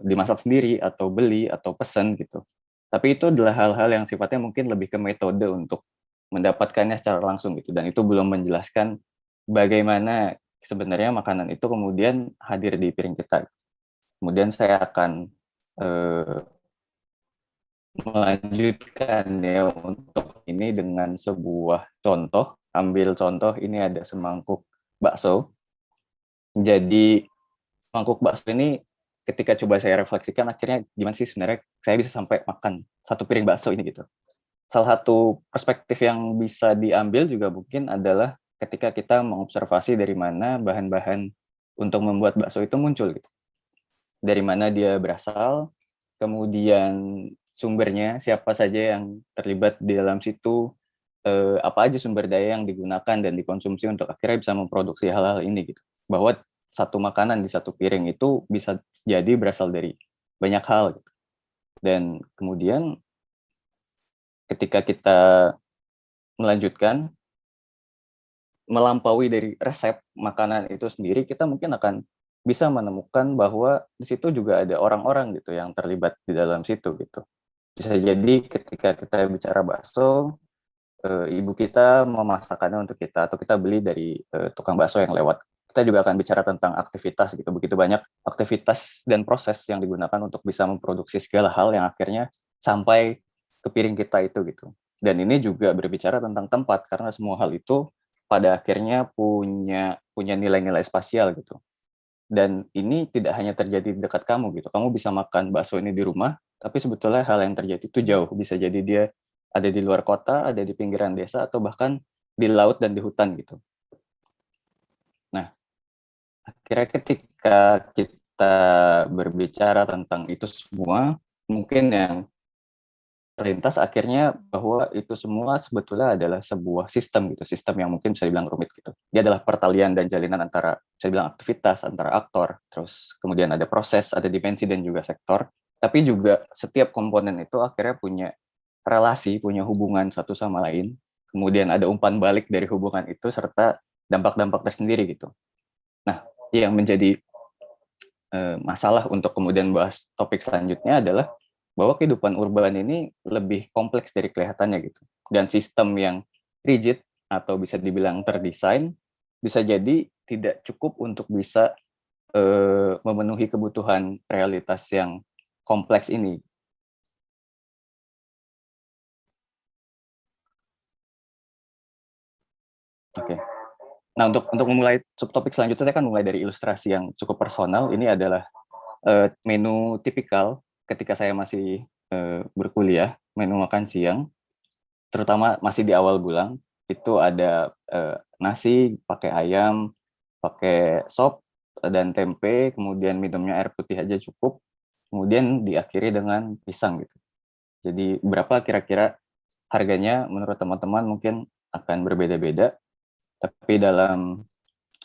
dimasak sendiri atau beli atau pesan gitu. Tapi itu adalah hal-hal yang sifatnya mungkin lebih ke metode untuk mendapatkannya secara langsung gitu, dan itu belum menjelaskan bagaimana sebenarnya makanan itu kemudian hadir di piring kita. Kemudian saya akan melanjutkan ya untuk ini dengan sebuah contoh. Ambil contoh, ini ada semangkuk bakso. Jadi mangkuk bakso ini ketika coba saya refleksikan, akhirnya gimana sih sebenarnya saya bisa sampai makan satu piring bakso ini gitu. Salah satu perspektif yang bisa diambil juga mungkin adalah ketika kita mengobservasi dari mana bahan-bahan untuk membuat bakso itu muncul gitu. Dari mana dia berasal, kemudian sumbernya, siapa saja yang terlibat di dalam situ, apa aja sumber daya yang digunakan dan dikonsumsi untuk akhirnya bisa memproduksi hal-hal ini gitu. Bahwa satu makanan di satu piring itu bisa jadi berasal dari banyak hal gitu. Dan kemudian ketika kita melanjutkan melampaui dari resep makanan itu sendiri, kita mungkin akan bisa menemukan bahwa di situ juga ada orang-orang gitu yang terlibat di dalam situ gitu. Bisa jadi ketika kita bicara bakso, ibu kita memasakkannya untuk kita, atau kita beli dari tukang bakso yang lewat. Kita juga akan bicara tentang aktivitas gitu. Begitu banyak aktivitas dan proses yang digunakan untuk bisa memproduksi segala hal yang akhirnya sampai ke piring kita itu gitu. Dan ini juga berbicara tentang tempat, karena semua hal itu pada akhirnya punya nilai-nilai spasial gitu. Dan ini tidak hanya terjadi di dekat kamu gitu. Kamu bisa makan bakso ini di rumah, tapi sebetulnya hal yang terjadi itu jauh. Bisa jadi dia ada di luar kota, ada di pinggiran desa, atau bahkan di laut dan di hutan gitu. Nah, akhirnya ketika kita berbicara tentang itu semua, mungkin yang terlintas akhirnya bahwa itu semua sebetulnya adalah sebuah sistem gitu, sistem yang mungkin bisa dibilang rumit gitu. Dia adalah pertalian dan jalinan antara, bisa dibilang aktivitas, antara aktor, terus kemudian ada proses, ada dimensi dan juga sektor, tapi juga setiap komponen itu akhirnya punya relasi, punya hubungan satu sama lain, kemudian ada umpan balik dari hubungan itu serta dampak-dampak tersendiri gitu. Nah, yang menjadi masalah untuk kemudian bahas topik selanjutnya adalah bahwa kehidupan urban ini lebih kompleks dari kelihatannya gitu. Dan sistem yang rigid atau bisa dibilang terdesain bisa jadi tidak cukup untuk bisa memenuhi kebutuhan realitas yang kompleks ini. Oke. Nah, untuk memulai subtopik selanjutnya, saya akan mulai dari ilustrasi yang cukup personal. Ini adalah menu tipikal ketika saya masih berkuliah, menu makan siang, terutama masih di awal bulan, itu ada nasi, pakai ayam, pakai sop, dan tempe, kemudian minumnya air putih aja cukup, kemudian diakhiri dengan pisang gitu. Jadi berapa kira-kira harganya menurut teman-teman mungkin akan berbeda-beda, tapi dalam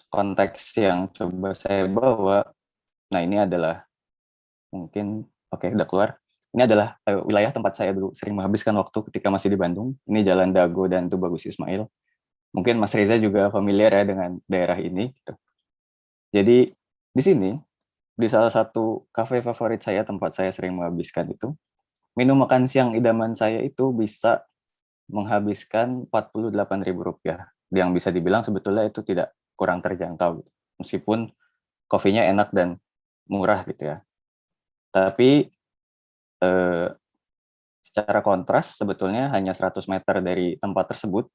konteks yang coba saya bawa, nah ini adalah mungkin, oke, udah keluar. Ini adalah wilayah tempat saya dulu sering menghabiskan waktu ketika masih di Bandung. Ini Jalan Dago dan Tubagus Ismail. Mungkin Mas Reza juga familiar ya dengan daerah ini. Gitu. Jadi di sini, di salah satu kafe favorit saya, tempat saya sering menghabiskan itu, menu makan siang idaman saya itu bisa menghabiskan Rp48.000. Yang bisa dibilang sebetulnya itu tidak kurang terjangkau. Gitu. Meskipun kopinya enak dan murah gitu ya. Tapi secara kontras sebetulnya hanya 100 meter dari tempat tersebut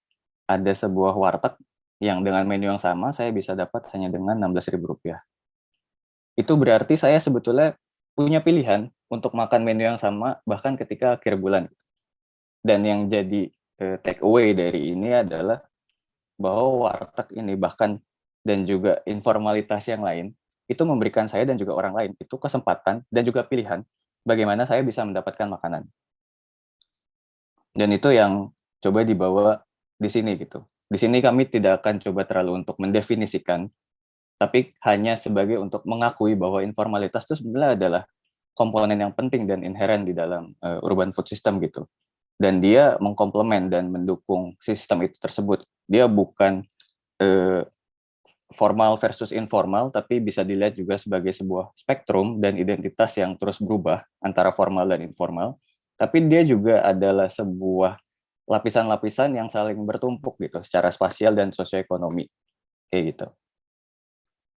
ada sebuah warteg yang dengan menu yang sama saya bisa dapat hanya dengan Rp16.000. Itu berarti saya sebetulnya punya pilihan untuk makan menu yang sama bahkan ketika akhir bulan. Dan yang jadi take away dari ini adalah bahwa warteg ini bahkan dan juga informalitas yang lain itu memberikan saya dan juga orang lain itu kesempatan dan juga pilihan bagaimana saya bisa mendapatkan makanan. Dan itu yang coba dibawa di sini gitu. Di sini kami tidak akan coba terlalu untuk mendefinisikan, tapi hanya sebagai untuk mengakui bahwa informalitas itu sebenarnya adalah komponen yang penting dan inherent di dalam urban food system gitu. Dan dia mengkomplement dan mendukung sistem itu tersebut. Dia bukan formal versus informal, tapi bisa dilihat juga sebagai sebuah spektrum dan identitas yang terus berubah antara formal dan informal. Tapi dia juga adalah sebuah lapisan-lapisan yang saling bertumpuk gitu, secara spasial dan sosioekonomi, kayak gitu.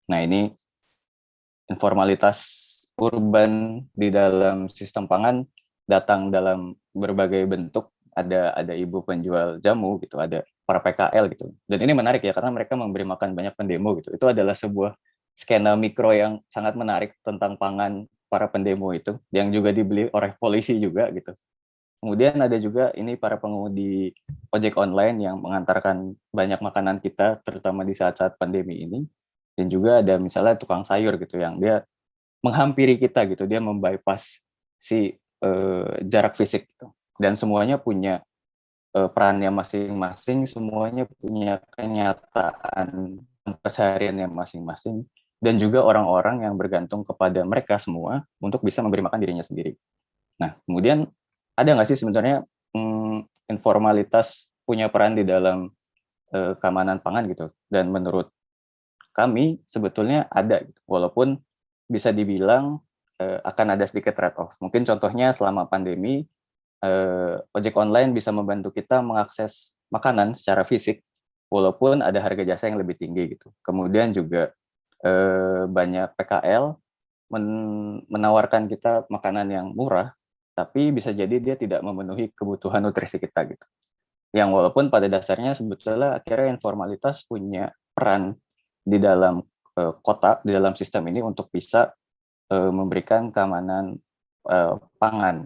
Nah ini informalitas urban di dalam sistem pangan datang dalam berbagai bentuk. Ada ibu penjual jamu gitu, ada para PKL gitu. Dan ini menarik ya karena mereka memberi makan banyak pendemo gitu. Itu adalah sebuah skena mikro yang sangat menarik tentang pangan para pendemo itu, yang juga dibeli oleh polisi juga gitu. Kemudian ada juga ini para pengemudi ojek online yang mengantarkan banyak makanan kita, terutama di saat-saat pandemi ini. Dan juga ada misalnya tukang sayur gitu yang dia menghampiri kita gitu, dia membypass si jarak fisik gitu. Dan semuanya punya perannya masing-masing, semuanya punya kenyataan kesehariannya masing-masing, dan juga orang-orang yang bergantung kepada mereka semua untuk bisa memberi makan dirinya sendiri. Nah, kemudian ada nggak sih sebenarnya informalitas punya peran di dalam keamanan pangan gitu? Dan menurut kami sebetulnya ada, gitu. Walaupun bisa dibilang akan ada sedikit trade-off. Mungkin contohnya selama pandemi, ojek online bisa membantu kita mengakses makanan secara fisik, walaupun ada harga jasa yang lebih tinggi gitu. Kemudian juga banyak PKL menawarkan kita makanan yang murah, tapi bisa jadi dia tidak memenuhi kebutuhan nutrisi kita gitu. Yang walaupun pada dasarnya sebetulnya akhirnya informalitas punya peran di dalam kota, di dalam sistem ini untuk bisa memberikan keamanan pangan.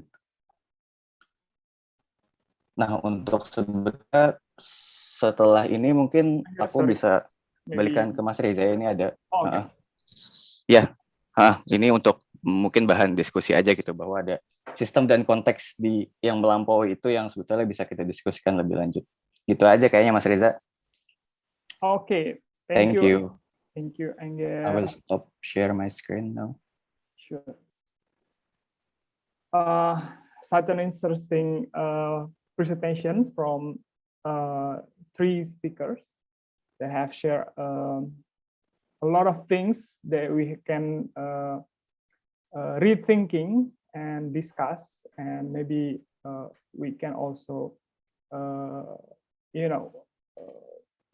Nah, untuk sebetulnya setelah ini mungkin aku bisa balikan ke Mas Reza. Ini ada ya, ini untuk mungkin bahan diskusi aja gitu, bahwa ada sistem dan konteks di yang melampaui itu yang sebetulnya bisa kita diskusikan lebih lanjut. Gitu aja kayaknya Mas Reza. Oke, Thank you. Thank you, Angga. I will stop share my screen now. Sure. Such an interesting presentations from 3 speakers. They have shared a a lot of things that we can rethinking and discuss, and maybe we can also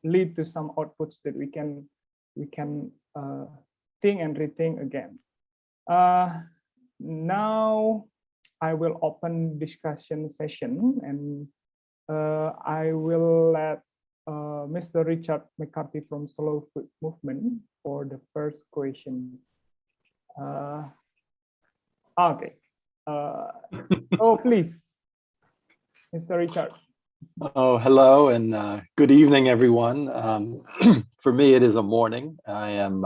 lead to some outputs that we can think and rethink again. Now I will open discussion session, and I will let Mr. Richard McCarthy from Slow Food Movement for the first question. Okay. Oh, please, Mr. Richard. Oh, hello and good evening, everyone. For me, it is a morning. I am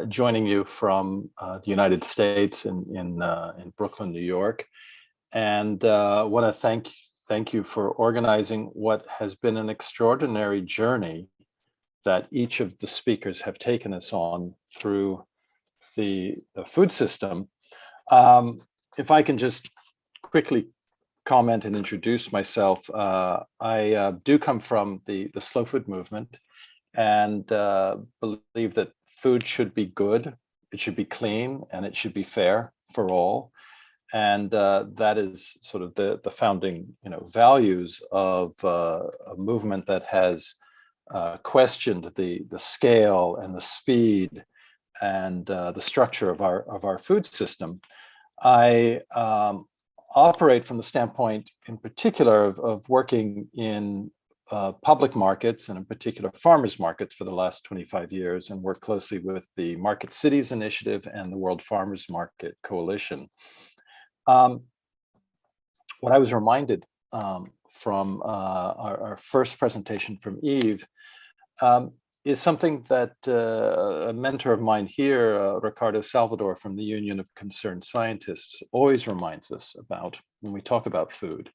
joining you from the United States in Brooklyn, New York, and want to thank you for organizing what has been an extraordinary journey that each of the speakers have taken us on through the food system. If I can just quickly comment and introduce myself, I do come from the slow food movement, and believe that food should be good, it should be clean, and it should be fair for all. And that is sort of the founding values of a movement that has questioned the scale and the speed and the structure of our food system. I operate from the standpoint in particular of working in public markets, and in particular farmers markets, for the last 25 years, and work closely with the Market Cities Initiative and the World Farmers Market Coalition. What I was reminded from our first presentation from Eve is something that a mentor of mine here, Ricardo Salvador from the Union of Concerned Scientists, always reminds us about when we talk about food,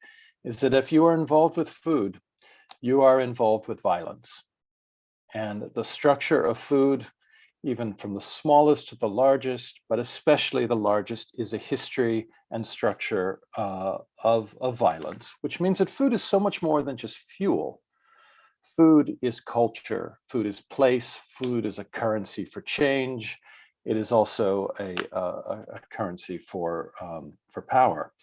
is that if you are involved with food, you are involved with violence. And the structure of food, even from the smallest to the largest, but especially the largest, is a history and structure of violence, which means that food is so much more than just fuel. Food is culture, food is place, food is a currency for change. It is also a currency for power.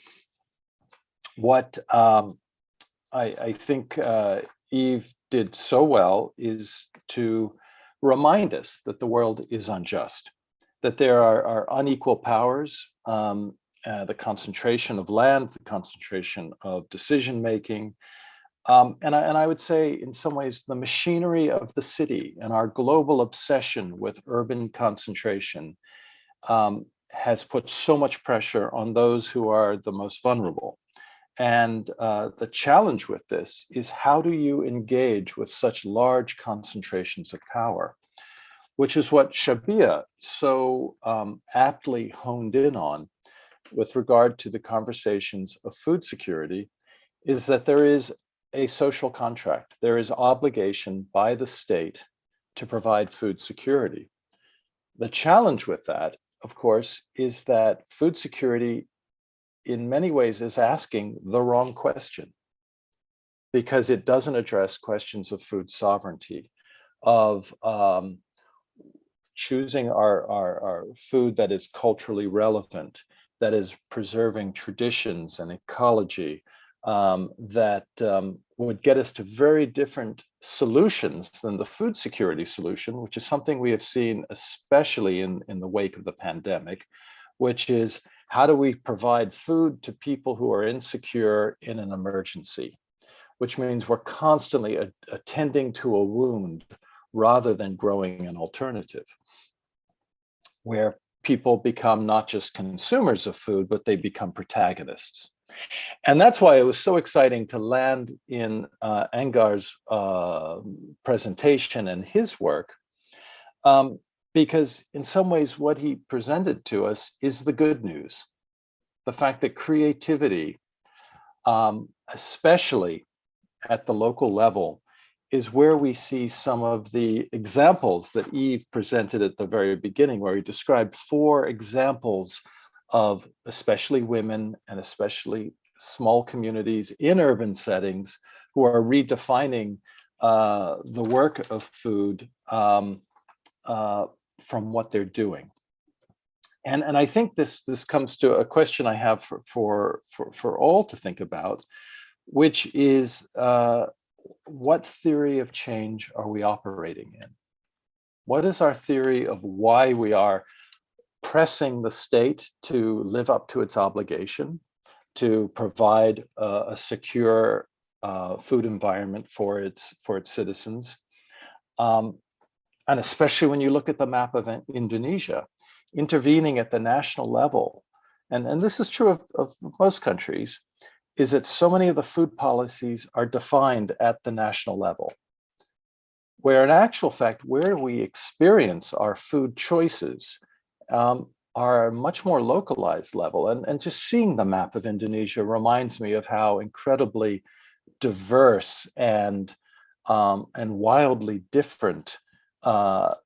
What I think Eve did so well is to remind us that the world is unjust, that there are unequal powers, the concentration of land, the concentration of decision-making, and I would say in some ways the machinery of the city and our global obsession with urban concentration has put so much pressure on those who are the most vulnerable. And the challenge with this is, how do you engage with such large concentrations of power? Which is what Shabia so aptly honed in on with regard to the conversations of food security, is that there is a social contract. There is obligation by the state to provide food security. The challenge with that, of course, is that food security in many ways is asking the wrong question, because it doesn't address questions of food sovereignty, of choosing our food that is culturally relevant, that is preserving traditions and ecology, that would get us to very different solutions than the food security solution, which is something we have seen especially in the wake of the pandemic, which is, how do we provide food to people who are insecure in an emergency? Which means we're constantly attending to a wound rather than growing an alternative, where people become not just consumers of food, but they become protagonists. And that's why it was so exciting to land in Angar's presentation and his work, because in some ways what he presented to us is the good news. The fact that creativity, especially at the local level, is where we see some of the examples that Eve presented at the very beginning, where he described 4 examples of especially women and especially small communities in urban settings who are redefining the work of food from what they're doing. And I think this comes to a question I have for all to think about, which is what theory of change are we operating in? What is our theory of why we are pressing the state to live up to its obligation to provide a secure food environment for its citizens? And especially when you look at the map of Indonesia, intervening at the national level, and this is true of most countries, is that so many of the food policies are defined at the national level, where in actual fact, where we experience our food choices are much more localized level. And just seeing the map of Indonesia reminds me of how incredibly diverse and wildly different your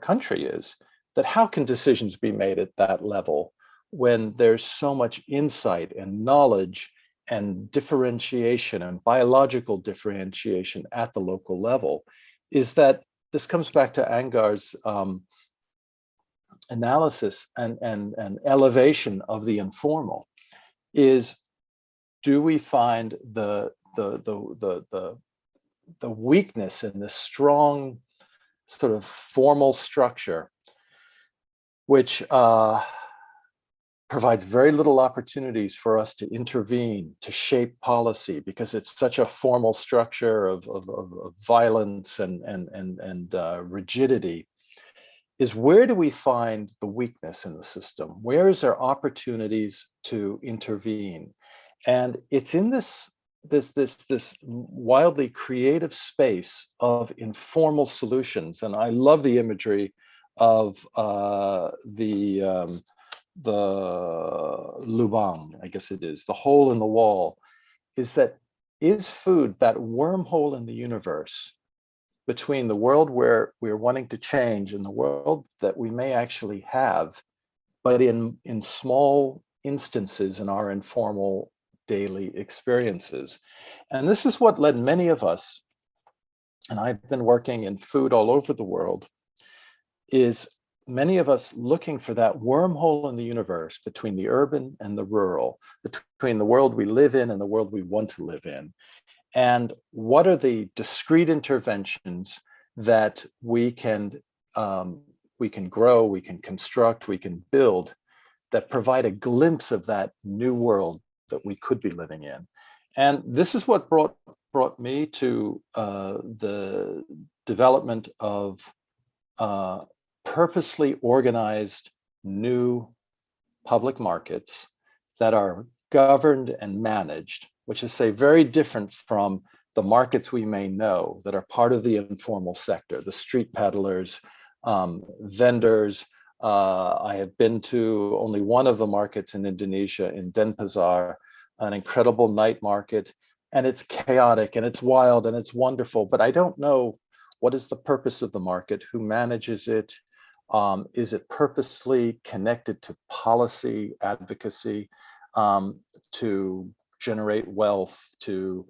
country is. That how can decisions be made at that level when there's so much insight and knowledge and differentiation and biological differentiation at the local level? Is that this comes back to Angar's analysis and elevation of the informal. Is, do we find the weakness in this strong sort of formal structure, which provides very little opportunities for us to intervene, to shape policy, because it's such a formal structure of violence and rigidity, is where do we find the weakness in the system? Where is there opportunities to intervene? And it's in this wildly creative space of informal solutions. And I love the imagery of the lubang, I guess it is, the hole in the wall, is food that wormhole in the universe between the world where we're wanting to change and the world that we may actually have, but in small instances in our informal daily experiences. And this is what led many of us, and I've been working in food all over the world, is many of us looking for that wormhole in the universe between the urban and the rural, between the world we live in and the world we want to live in. And what are the discrete interventions that we can grow, we can construct, we can build that provide a glimpse of that new world that we could be living in? And this is what brought me to the development of purposely organized new public markets that are governed and managed, which is, say, very different from the markets we may know that are part of the informal sector, the street peddlers, vendors. I have been to only one of the markets in Indonesia, in Denpasar, an incredible night market, and it's chaotic and it's wild and it's wonderful, but I don't know what is the purpose of the market, who manages it. Is it purposely connected to policy advocacy, to generate wealth, to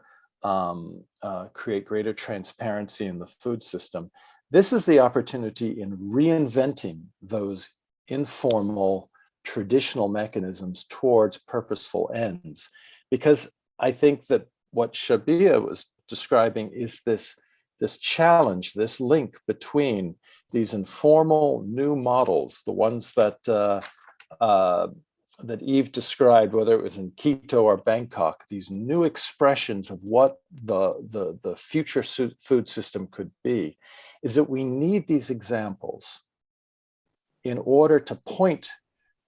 create greater transparency in the food system? This is the opportunity in reinventing those informal, traditional mechanisms towards purposeful ends. Because I think that what Shabia was describing is this challenge, this link between these informal new models, the ones that that Eve described, whether it was in Quito or Bangkok, these new expressions of what the future food system could be, is that we need these examples in order to point,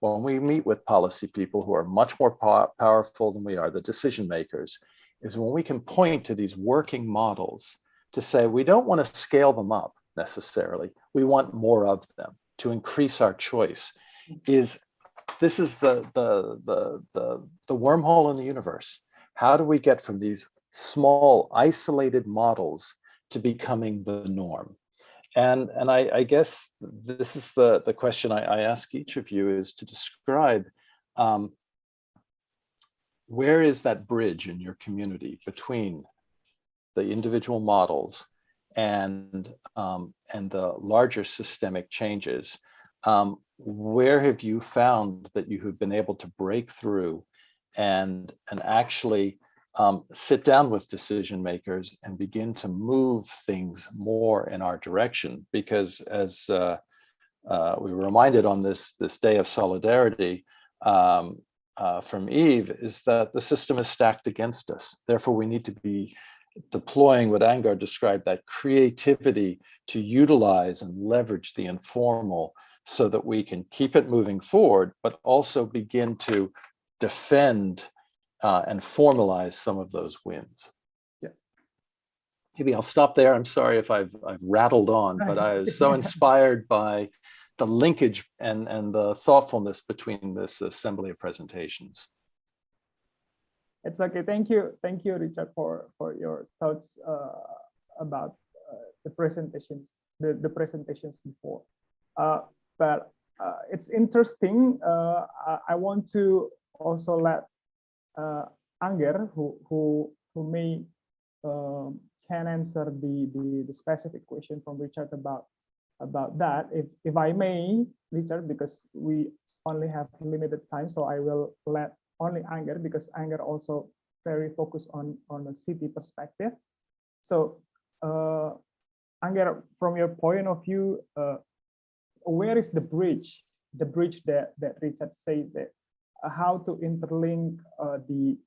when we meet with policy people who are much more powerful than we are, the decision makers, is when we can point to these working models to say, we don't want to scale them up necessarily. We want more of them to increase our choice. This is the wormhole in the universe. How do we get from these small, isolated models to becoming the norm? And I guess this is the question I ask each of you, is to describe where is that bridge in your community between the individual models and the larger systemic changes, where have you found that you have been able to break through and actually sit down with decision makers and begin to move things more in our direction? Because as we were reminded on this day of solidarity from Eve, is that the system is stacked against us. Therefore, we need to be deploying what Angar described, that creativity to utilize and leverage the informal so that we can keep it moving forward, but also begin to defend and formalize some of those wins. Yeah. Maybe I'll stop there. I'm sorry if I've rattled on, but I was so inspired by the linkage and the thoughtfulness between this assembly of presentations. It's okay. Thank you, Richard, for your thoughts about the presentations, the presentations before. But it's interesting. I want to also let Anger, who may can answer the specific question from Richard about that. If I may, Richard, because we only have limited time, so I will let only Anger, because Anger also very focused on a city perspective. So Anger, from your point of view, where is the bridge that Richard said, that how to interlink the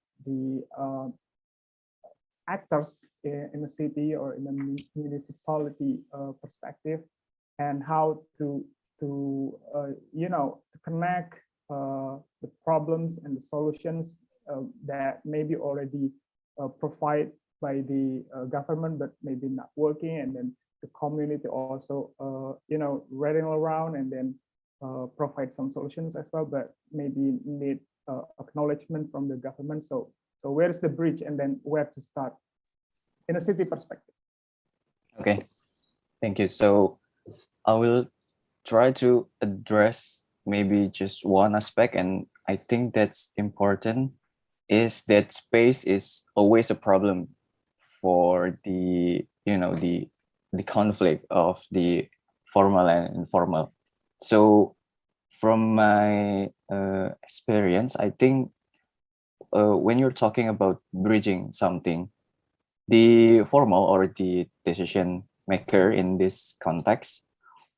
actors in the city or in the municipality perspective, and how to connect the problems and the solutions that maybe already provided by the government, but maybe not working, and then the community also running around and then provide some solutions as well, but maybe need acknowledgement from the government. So where's the bridge, and then where to start in a city perspective? Okay, thank you. So I will try to address maybe just one aspect, and I think that's important, is that space is always a problem for the conflict of the formal and informal. So from my experience, I think when you're talking about bridging something, the formal or the decision maker in this context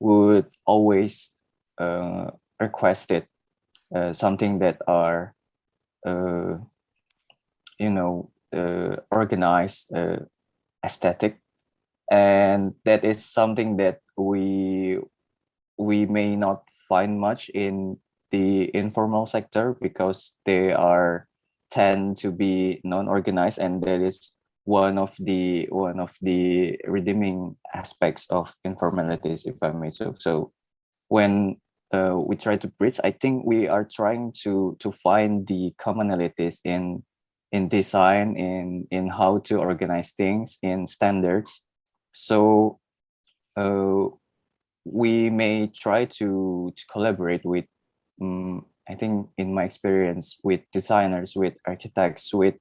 would always request it something that are organized, aesthetic, and that is something that we may not find much in the informal sector, because they tend to be non-organized, and that is one of the redeeming aspects of informalities, if I may. So when we try to bridge, I think we are trying to find the commonalities in design, in how to organize things, in standards. So we may try to collaborate with, I think in my experience, with designers, with architects, with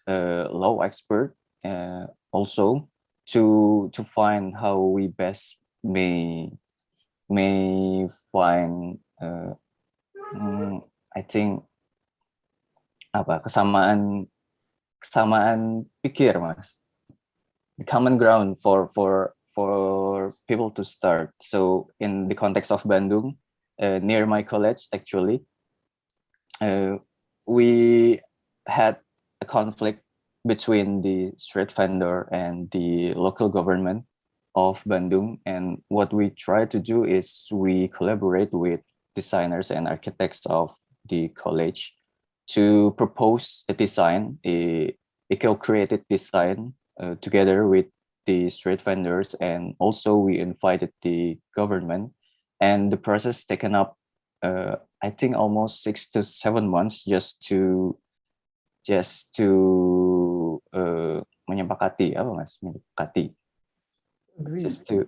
law expert, also to find how we best may find I think kesamaan pikir, Mas, the common ground for people to start. So in the context of Bandung, near my college, actually, we had a conflict between the street vendor and the local government of Bandung. And what we try to do is we collaborate with designers and architects of the college to propose a design, a co-created design together with the street vendors, and also we invited the government. And the process taken up, I think, almost 6 to 7 months just to menyepakati, apa Mas? Menyepakati. Just to,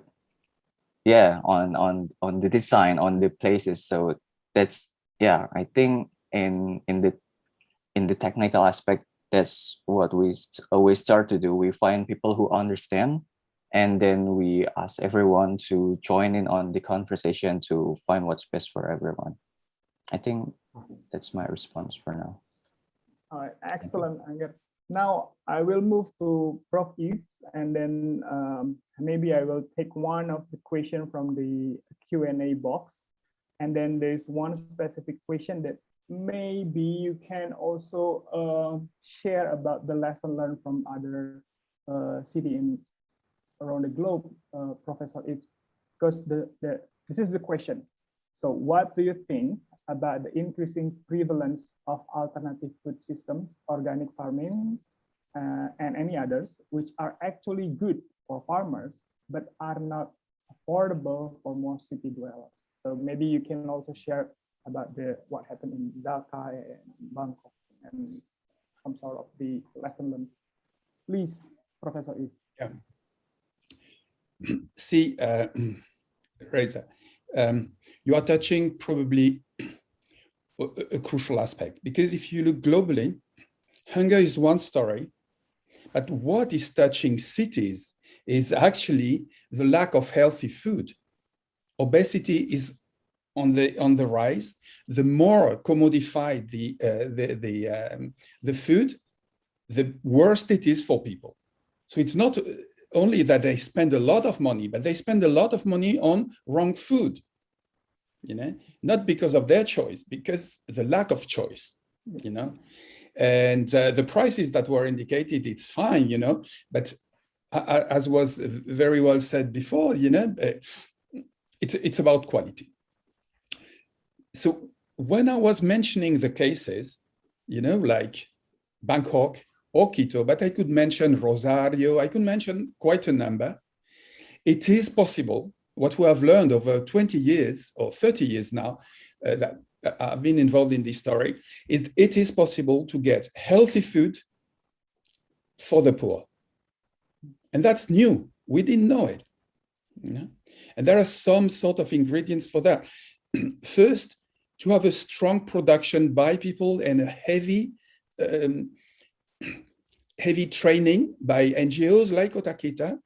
yeah, on the design, on the places. So that's, yeah, I think in the technical aspect, that's what we always start to do. We find people who understand, and then we ask everyone to join in on the conversation to find what's best for everyone. I think that's my response for now. All right, excellent, Angger. Now I will move to Prof. Yves, and then maybe I will take one of the question from the Q&A box. And then there's one specific question that maybe you can also share about the lesson learned from other city around the globe, Professor Yves, because this is the question. So what do you think about the increasing prevalence of alternative food systems, organic farming, and any others, which are actually good for farmers, but are not affordable for most city dwellers? So maybe you can also share about what happened in Dhaka and Bangkok and some sort of the lesson learned. Please, Professor Yves. Yeah. See, Reza, you are touching probably a crucial aspect, because if you look globally, hunger is one story, but what is touching cities is actually the lack of healthy food. Obesity is on the rise. The more commodified the food, the worse it is for people. So it's not only that they spend a lot of money, but they spend a lot of money on wrong food. You know, not because of their choice, because the lack of choice. You know, and the prices that were indicated, it's fine. You know, but as was very well said before, you know, it's about quality. So when I was mentioning the cases, you know, like Bangkok or Quito, but I could mention Rosario, I could mention quite a number. It is possible. What we have learned over 20 years or 30 years now that I've been involved in this story, is it is possible to get healthy food for the poor. And that's new. We didn't know it. You know? And there are some sort of ingredients for that. First, to have a strong production by people and a heavy training by NGOs like Otakita,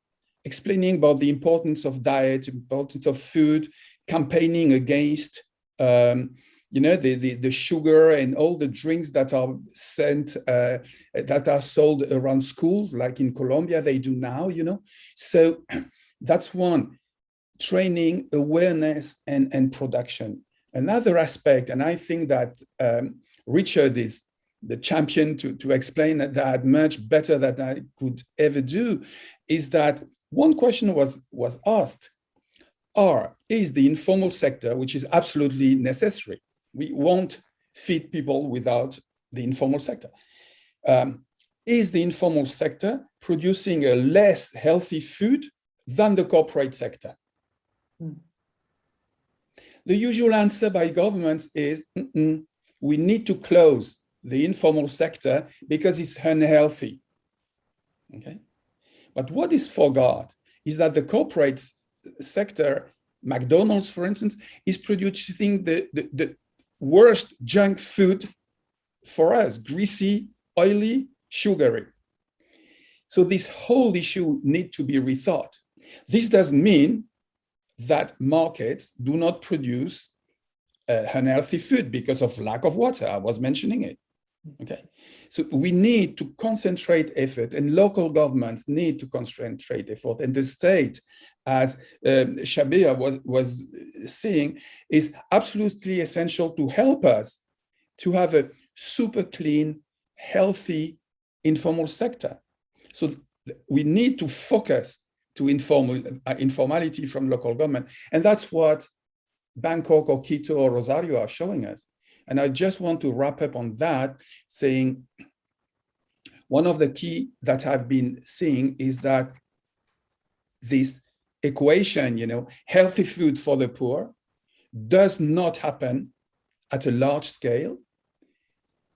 explaining about the importance of diet, importance of food, campaigning against you know, the sugar and all the drinks that are sent, that are sold around schools, like in Colombia, they do now, you know. So that's one, training, awareness, and production. Another aspect, and I think that Richard is the champion to explain that much better than I could ever do, is that one question was asked, is the informal sector, which is absolutely necessary. We won't feed people without the informal sector. Is the informal sector producing a less healthy food than the corporate sector? The usual answer by governments is, we need to close the informal sector because it's unhealthy. Okay? But what is forgot is that the corporate sector, McDonald's, for instance, is producing the worst junk food for us, greasy, oily, sugary. So this whole issue needs to be rethought. This doesn't mean that markets do not produce unhealthy food because of lack of water. I was mentioning it. Okay, so we need to concentrate effort, and local governments need to concentrate effort, and the state, as Shabir was saying, is absolutely essential to help us to have a super clean, healthy, informal sector. So we need to focus to informality from local government, and that's what Bangkok or Quito or Rosario are showing us. And I just want to wrap up on that, saying one of the key that I've been seeing is that this equation, you know, healthy food for the poor, does not happen at a large scale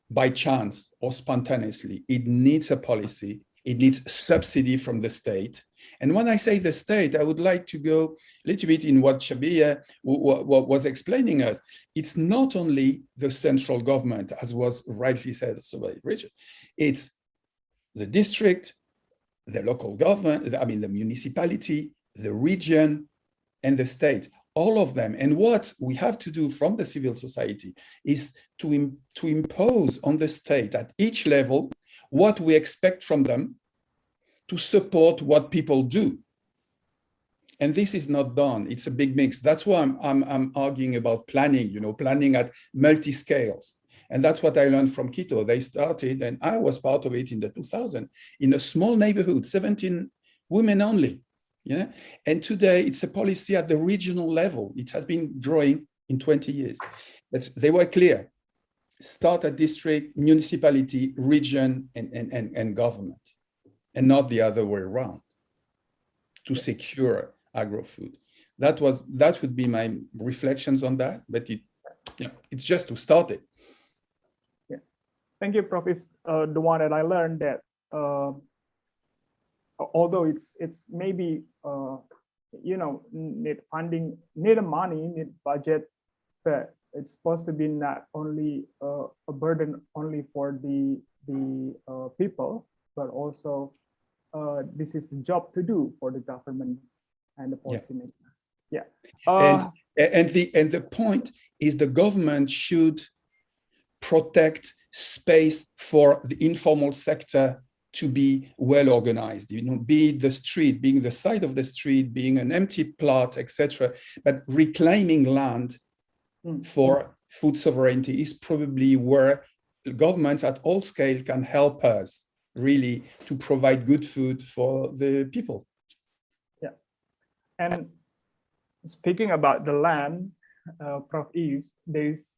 by chance or spontaneously. It needs a policy. It needs subsidy from the state. And when I say the state, I would like to go a little bit in what Shabir was explaining us. It's not only the central government, as was rightly said by Richard. It's the district, the local government, the municipality, the region, and the state, all of them. And what we have to do from the civil society is to impose on the state at each level what we expect from them to support what people do. And this is not done. It's a big mix. That's why I'm arguing about planning, planning at multi-scales. And that's what I learned from Quito. They started, and I was part of it in the 2000s, in a small neighborhood, 17 women only. Yeah. And today it's a policy at the regional level. It has been growing in 20 years. But they were clear. Start at district, municipality, region, and government, and not the other way around, to secure agro-food. That would be my reflections on that, but it's just to start it. Yeah, thank you, Prof. It's the one that I learned that although it's maybe need funding, need money, need budget, but it's supposed to be not only a burden only for the people, but also this is the job to do for the government and the policymaker. Yeah. And the point is the government should protect space for the informal sector to be well organized, be it the street, being the side of the street, being an empty plot, etc. But reclaiming land for food sovereignty is probably where governments at all scale can help us really to provide good food for the people. Yeah. And speaking about the land, Prof. Yves, there's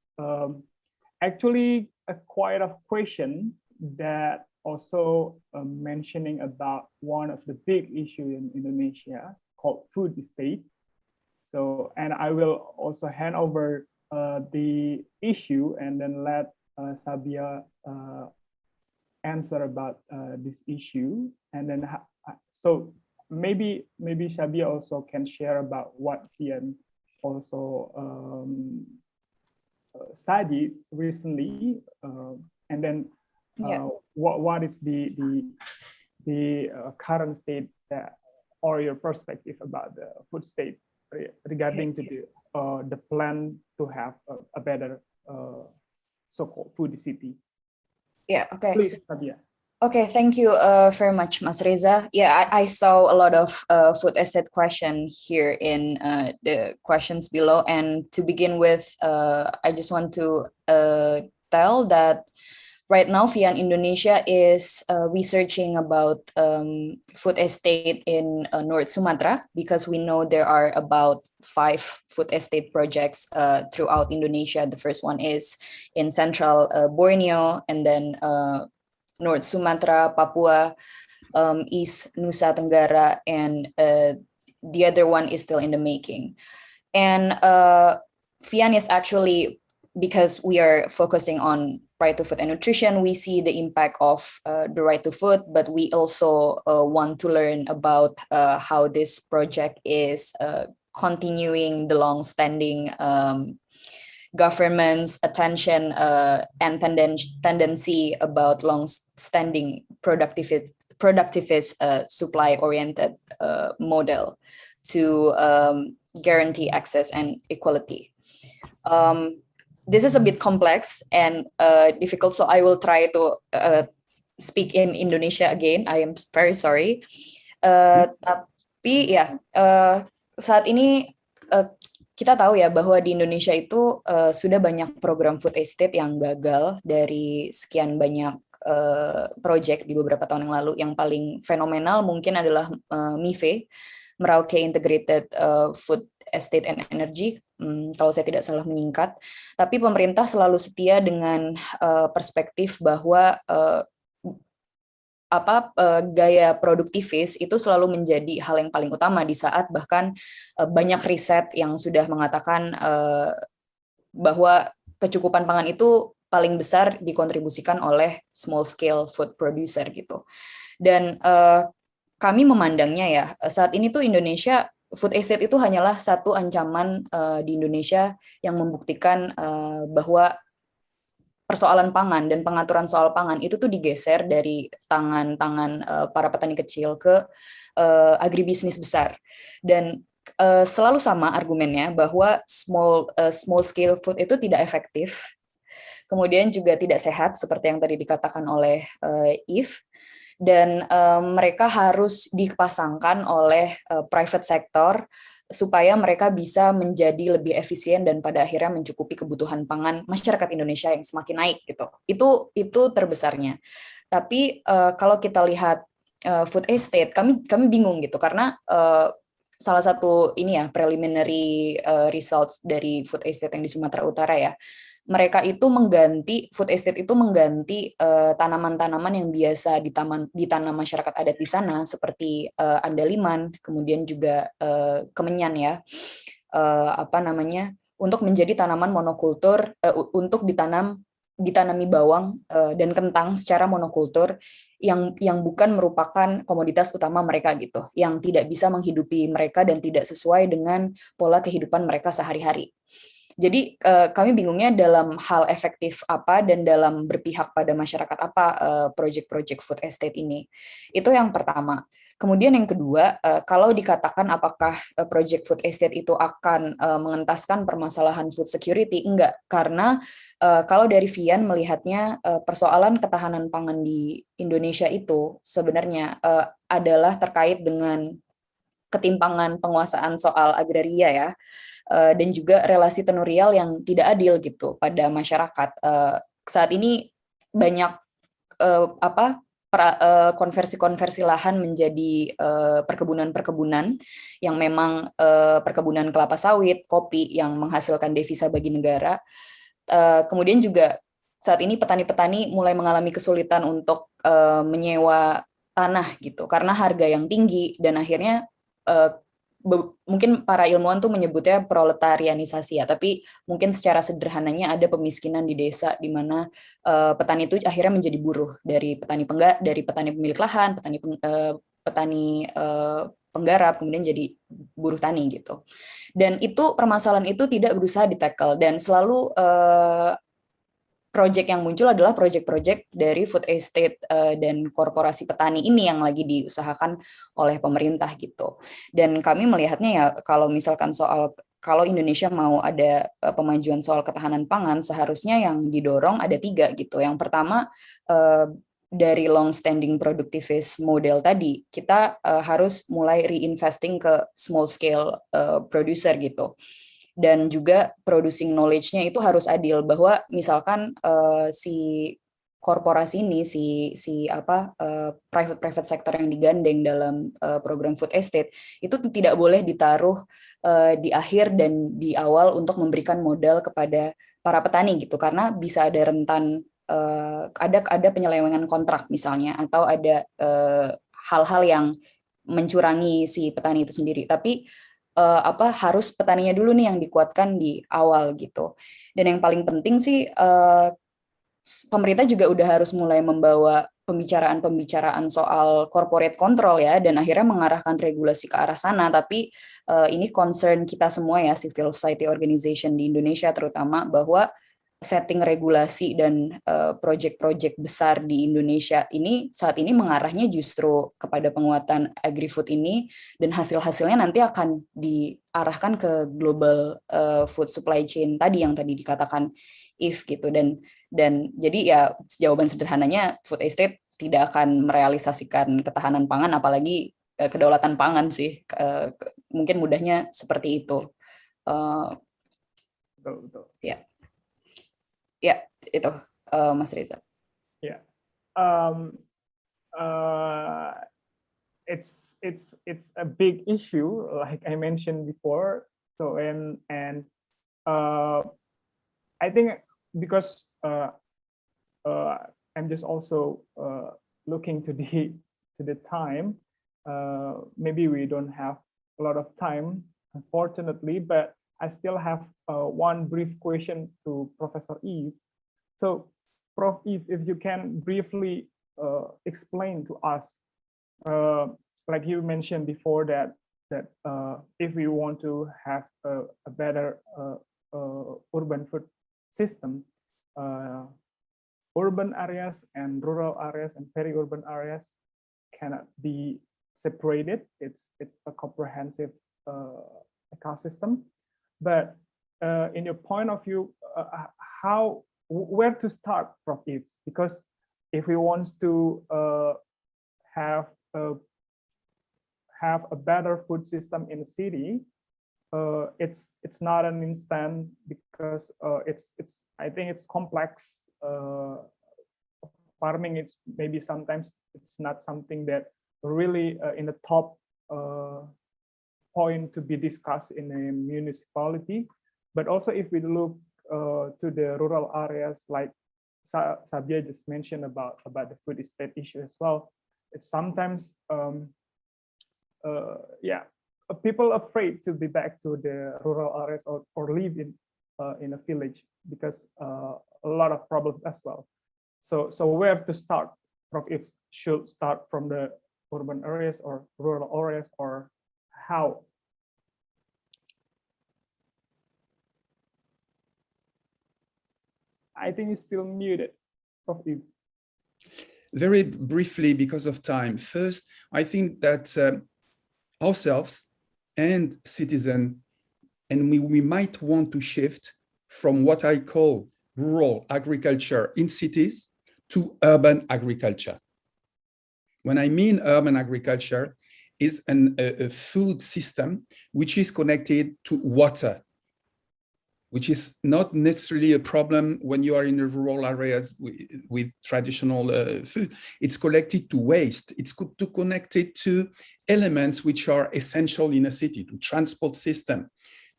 actually quite a question that also mentioning about one of the big issues in Indonesia called food estate. So, and I will also hand over the issue and then let Sabia answer about this issue. And then, so maybe Sabia also can share about what Fian also studied recently, and then what is the current state or your perspective about the food state regarding to the plan to have a better so-called food city. Yeah. Okay. Please, Sabia. Okay, thank you very much, Mas Reza. Yeah, I saw a lot of food estate question here in the questions below. And to begin with, I just want to tell that right now, Fian Indonesia is researching about food estate in North Sumatra, because we know there are about 5 food estate projects throughout Indonesia. The first one is in central Borneo, and then North Sumatra, Papua, East Nusa Tenggara, and the other one is still in the making. And Fian is actually, because we are focusing on right to food and nutrition, we see the impact of the right to food, but we also want to learn about how this project is continuing the long-standing government's attention and tendency about long-standing productivist supply-oriented model to guarantee access and equality. This is a bit complex and difficult, so I will try to speak in Indonesia again. I am very sorry. Tapi ya, saat ini kita tahu ya bahwa di Indonesia itu sudah banyak program food estate yang gagal dari sekian banyak project di beberapa tahun yang lalu. Yang paling fenomenal mungkin adalah MIFE, Merauke Integrated Food Estate and Energy, kalau saya tidak salah menyingkat. Tapi pemerintah selalu setia dengan perspektif bahwa gaya produktivis itu selalu menjadi hal yang paling utama di saat bahkan banyak riset yang sudah mengatakan bahwa kecukupan pangan itu paling besar dikontribusikan oleh small scale food producer gitu. Dan kami memandangnya ya, saat ini tuh Indonesia, food estate itu hanyalah satu ancaman di Indonesia yang membuktikan bahwa persoalan pangan dan pengaturan soal pangan itu tuh digeser dari tangan-tangan para petani kecil ke agribisnis besar. Dan selalu sama argumennya bahwa small scale food itu tidak efektif, kemudian juga tidak sehat seperti yang tadi dikatakan oleh Eve, dan mereka harus dipasangkan oleh private sector supaya mereka bisa menjadi lebih efisien dan pada akhirnya mencukupi kebutuhan pangan masyarakat Indonesia yang semakin naik gitu. Itu terbesarnya. Tapi kalau kita lihat food estate, kami bingung gitu karena salah satu ini ya preliminary results dari food estate yang di Sumatera Utara ya. Mereka itu food estate itu mengganti tanaman-tanaman yang biasa ditanam masyarakat adat di sana seperti andaliman, kemudian juga kemenyan ya, untuk menjadi tanaman monokultur, untuk ditanami bawang dan kentang secara monokultur yang bukan merupakan komoditas utama mereka gitu, yang tidak bisa menghidupi mereka dan tidak sesuai dengan pola kehidupan mereka sehari-hari. Jadi kami bingungnya dalam hal efektif apa dan dalam berpihak pada masyarakat apa proyek-proyek food estate ini. Itu yang pertama. Kemudian yang kedua, kalau dikatakan apakah proyek food estate itu akan mengentaskan permasalahan food security, enggak. Karena kalau dari Vian melihatnya persoalan ketahanan pangan di Indonesia itu sebenarnya adalah terkait dengan ketimpangan penguasaan soal agraria ya, dan juga relasi tenurial yang tidak adil gitu pada masyarakat. Saat ini banyak konversi-konversi lahan menjadi perkebunan-perkebunan yang memang perkebunan kelapa sawit, kopi yang menghasilkan devisa bagi negara. Kemudian juga saat ini petani-petani mulai mengalami kesulitan untuk menyewa tanah gitu karena harga yang tinggi dan akhirnya mungkin para ilmuwan tuh menyebutnya proletarianisasi ya, tapi mungkin secara sederhananya ada pemiskinan di desa di mana petani itu akhirnya menjadi buruh dari petani pemilik lahan, petani penggarap, kemudian jadi buruh tani gitu. Dan itu permasalahan itu tidak berusaha di-tackle dan selalu proyek yang muncul adalah proyek-proyek dari food estate dan korporasi petani ini yang lagi diusahakan oleh pemerintah gitu. Dan kami melihatnya ya kalau misalkan kalau Indonesia mau ada pemajuan soal ketahanan pangan, seharusnya yang didorong ada 3 gitu. Yang pertama dari long-standing productivist model tadi, kita harus mulai reinvesting ke small scale producer gitu. Dan juga producing knowledge-nya itu harus adil bahwa misalkan si korporasi ini private sector yang digandeng dalam program food estate itu tidak boleh ditaruh di akhir dan di awal untuk memberikan modal kepada para petani gitu karena bisa ada rentan ada penyelewengan kontrak misalnya atau ada hal-hal yang mencurangi si petani itu sendiri. Tapi harus petaninya dulu nih yang dikuatkan di awal gitu. Dan yang paling penting sih pemerintah juga udah harus mulai membawa pembicaraan soal corporate control ya, dan akhirnya mengarahkan regulasi ke arah sana. Tapi ini concern kita semua ya, civil society organization di Indonesia terutama, bahwa setting regulasi dan proyek-proyek besar di Indonesia ini saat ini mengarahnya justru kepada penguatan agri-food ini, dan hasil-hasilnya nanti akan diarahkan ke global food supply chain tadi yang tadi dikatakan if gitu. Dan jadi ya jawaban sederhananya food estate tidak akan merealisasikan ketahanan pangan apalagi kedaulatan pangan sih. Mungkin mudahnya seperti itu. Betul. Ya. Ya, itu Mas Reza. Yeah, it's a big issue, like I mentioned before. So and I think because I'm just also looking to the time. Maybe we don't have a lot of time, unfortunately, but I still have one brief question to Professor Eve. So, Prof. Eve, if you can briefly explain to us, like you mentioned before, that if we want to have a better urban food system, urban areas and rural areas and peri-urban areas cannot be separated. It's a comprehensive ecosystem. But in your point of view, where to start, Prof. Yves? Because if we want to have a better food system in the city, it's not an instant, because I think it's complex. Farming, it's maybe sometimes it's not something that really in the top point to be discussed in a municipality. But also if we look to the rural areas, like Saja just mentioned about the food estate issue as well, it's sometimes people afraid to be back to the rural areas or live in a village, because a lot of problems as well. So where to start, Prof? If should start from the urban areas or rural areas, or how? I think it's still muted, Prof. Yves. Very briefly, because of time. First, I think that ourselves and citizens, and we might want to shift from what I call rural agriculture in cities to urban agriculture. When I mean urban agriculture, is a food system which is connected to water, which is not necessarily a problem when you are in the rural areas with traditional food. It's connected to waste. It's connected to elements which are essential in a city, to transport system,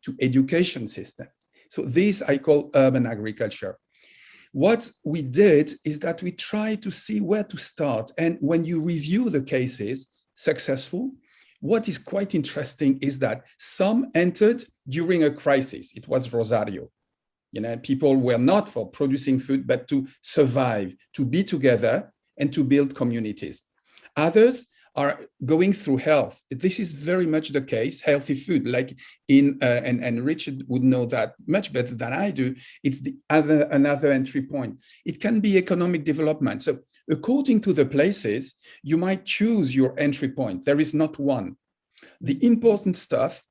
to education system. So this I call urban agriculture. What we did is that we tried to see where to start. And when you review the cases, successful, what is quite interesting is that some entered during a crisis. It was Rosario. You know, people were not for producing food, but to survive, to be together and to build communities. Others are going through health. This is very much the case, healthy food, like in, and Richard would know that much better than I do, it's another entry point. It can be economic development. So according to the places, you might choose your entry point. There is not one. The important stuff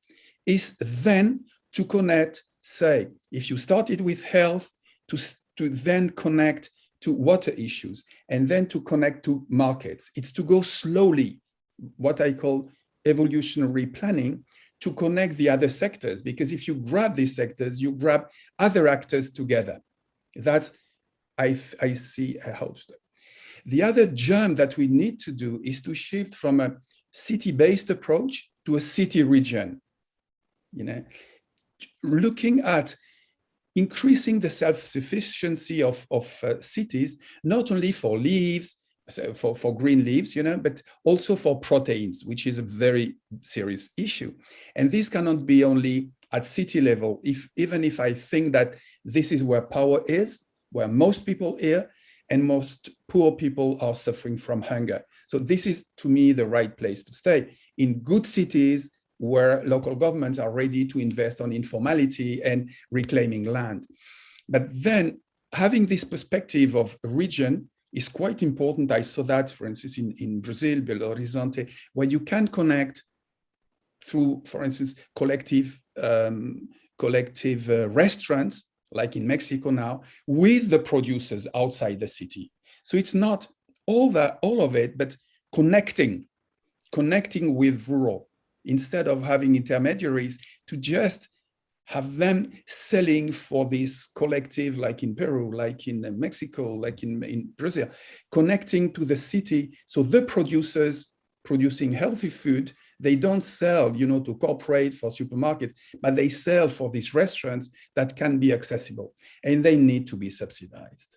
is then to connect, say, if you started with health, to then connect to water issues, and then to connect to markets. It's to go slowly, what I call evolutionary planning, to connect the other sectors, because if you grab these sectors, you grab other actors together. That's, I see a host. The other jump that we need to do is to shift from a city-based approach to a city region. You know, looking at increasing the self-sufficiency of cities, not only for leaves, for green leaves, you know, but also for proteins, which is a very serious issue. And this cannot be only at city level, even if I think that this is where power is, where most people are, and most poor people are suffering from hunger. So this is, to me, the right place to stay, in good cities where local governments are ready to invest on informality and reclaiming land. But then having this perspective of a region is quite important. I saw that, for instance, in Brazil, Belo Horizonte, where you can connect through, for instance, collective restaurants, like in Mexico now, with the producers outside the city. So it's not all of it, but connecting with rural, instead of having intermediaries, to just have them selling for this collective, like in Peru, like in Mexico, like in Brazil, connecting to the city. So the producers producing healthy food, they don't sell, you know, to corporate for supermarkets, but they sell for these restaurants that can be accessible, and they need to be subsidized,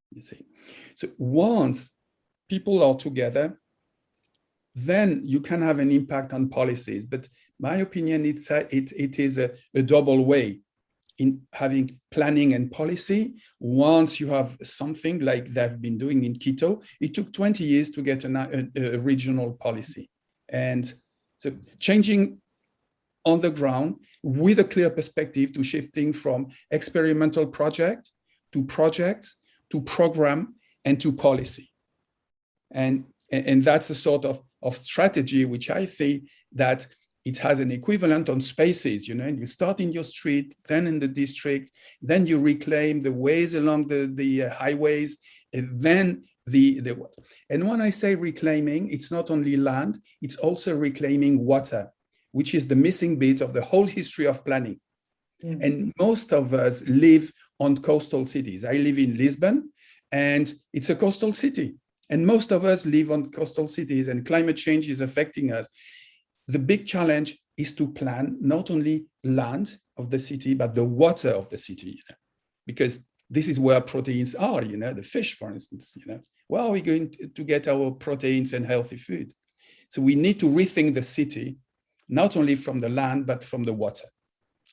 you see. So once people are together, then you can have an impact on policies. But my opinion, it is a double way in having planning and policy. Once you have something like they've been doing in Quito, it took 20 years to get a regional policy. And so changing on the ground with a clear perspective to shifting from experimental project to projects to program, and to policy. And that's a sort of strategy which I think that it has an equivalent on spaces, you start in your street, then in the district, then you reclaim the ways along the highways, and then the water. And when I say reclaiming, it's not only land, it's also reclaiming water, which is the missing bit of the whole history of planning. Mm-hmm. And most of us live on coastal cities. I live in Lisbon, and it's a coastal city. And most of us live on coastal cities, and climate change is affecting us. The big challenge is to plan not only land of the city, but the water of the city, because this is where proteins are, the fish, for instance, where are we going to get our proteins and healthy food? So we need to rethink the city, not only from the land, but from the water.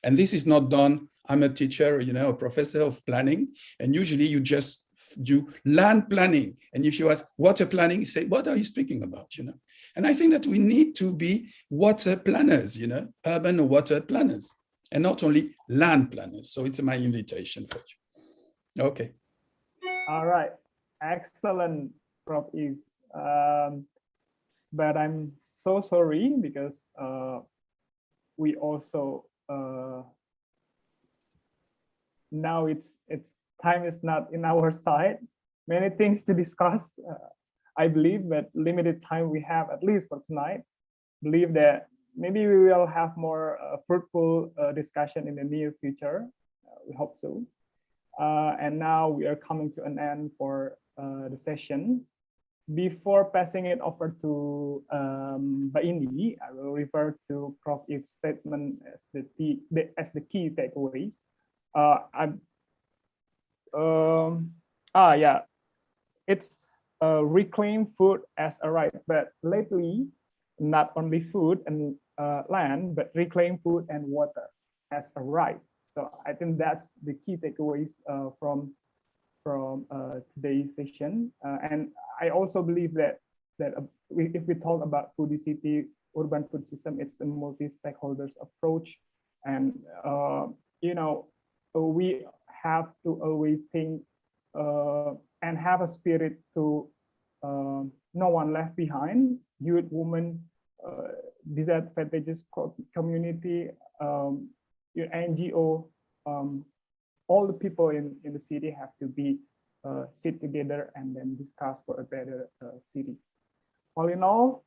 And this is not done. I'm a teacher, a professor of planning, and usually you just do land planning. And if you ask water planning, you say, what are you speaking about, And I think that we need to be water planners, urban water planners, and not only land planners. So it's my invitation for you. Okay. All right. Excellent, Prof. Yves. But I'm so sorry because we also now it's time is not in our side. Many things to discuss. I believe, but limited time we have, at least for tonight. Believe that maybe we will have more fruitful discussion in the near future. We hope so. And now we are coming to an end for the session. Before passing it over to Mbak Indi, I will refer to Prof. Yves' statement as the key takeaways. It's reclaim food as a right, but lately, not only food and land, but reclaim food and water as a right. So I think that's the key takeaways from today's session. And I also believe that if we talk about Foodie City, urban food system, it's a multi-stakeholders approach. And, we have to always think and have a spirit to no one left behind, youth, women, disadvantaged community, your NGO, all the people in the city have to be sit together and then discuss for a better city. All in all,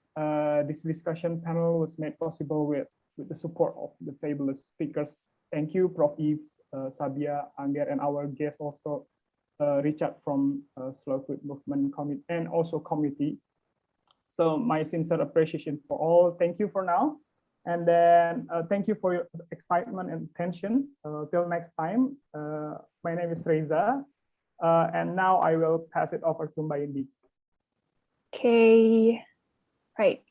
this discussion panel was made possible with the support of the fabulous speakers. Thank you, Prof. Yves, Sabia, Anger, and our guest also, Richard from Slow Food Movement Committee and also committee. So my sincere appreciation for all. Thank you for now. And then thank you for your excitement and attention. Till next time, my name is Reza. And now I will pass it over to Mbak Indi. Okay, right.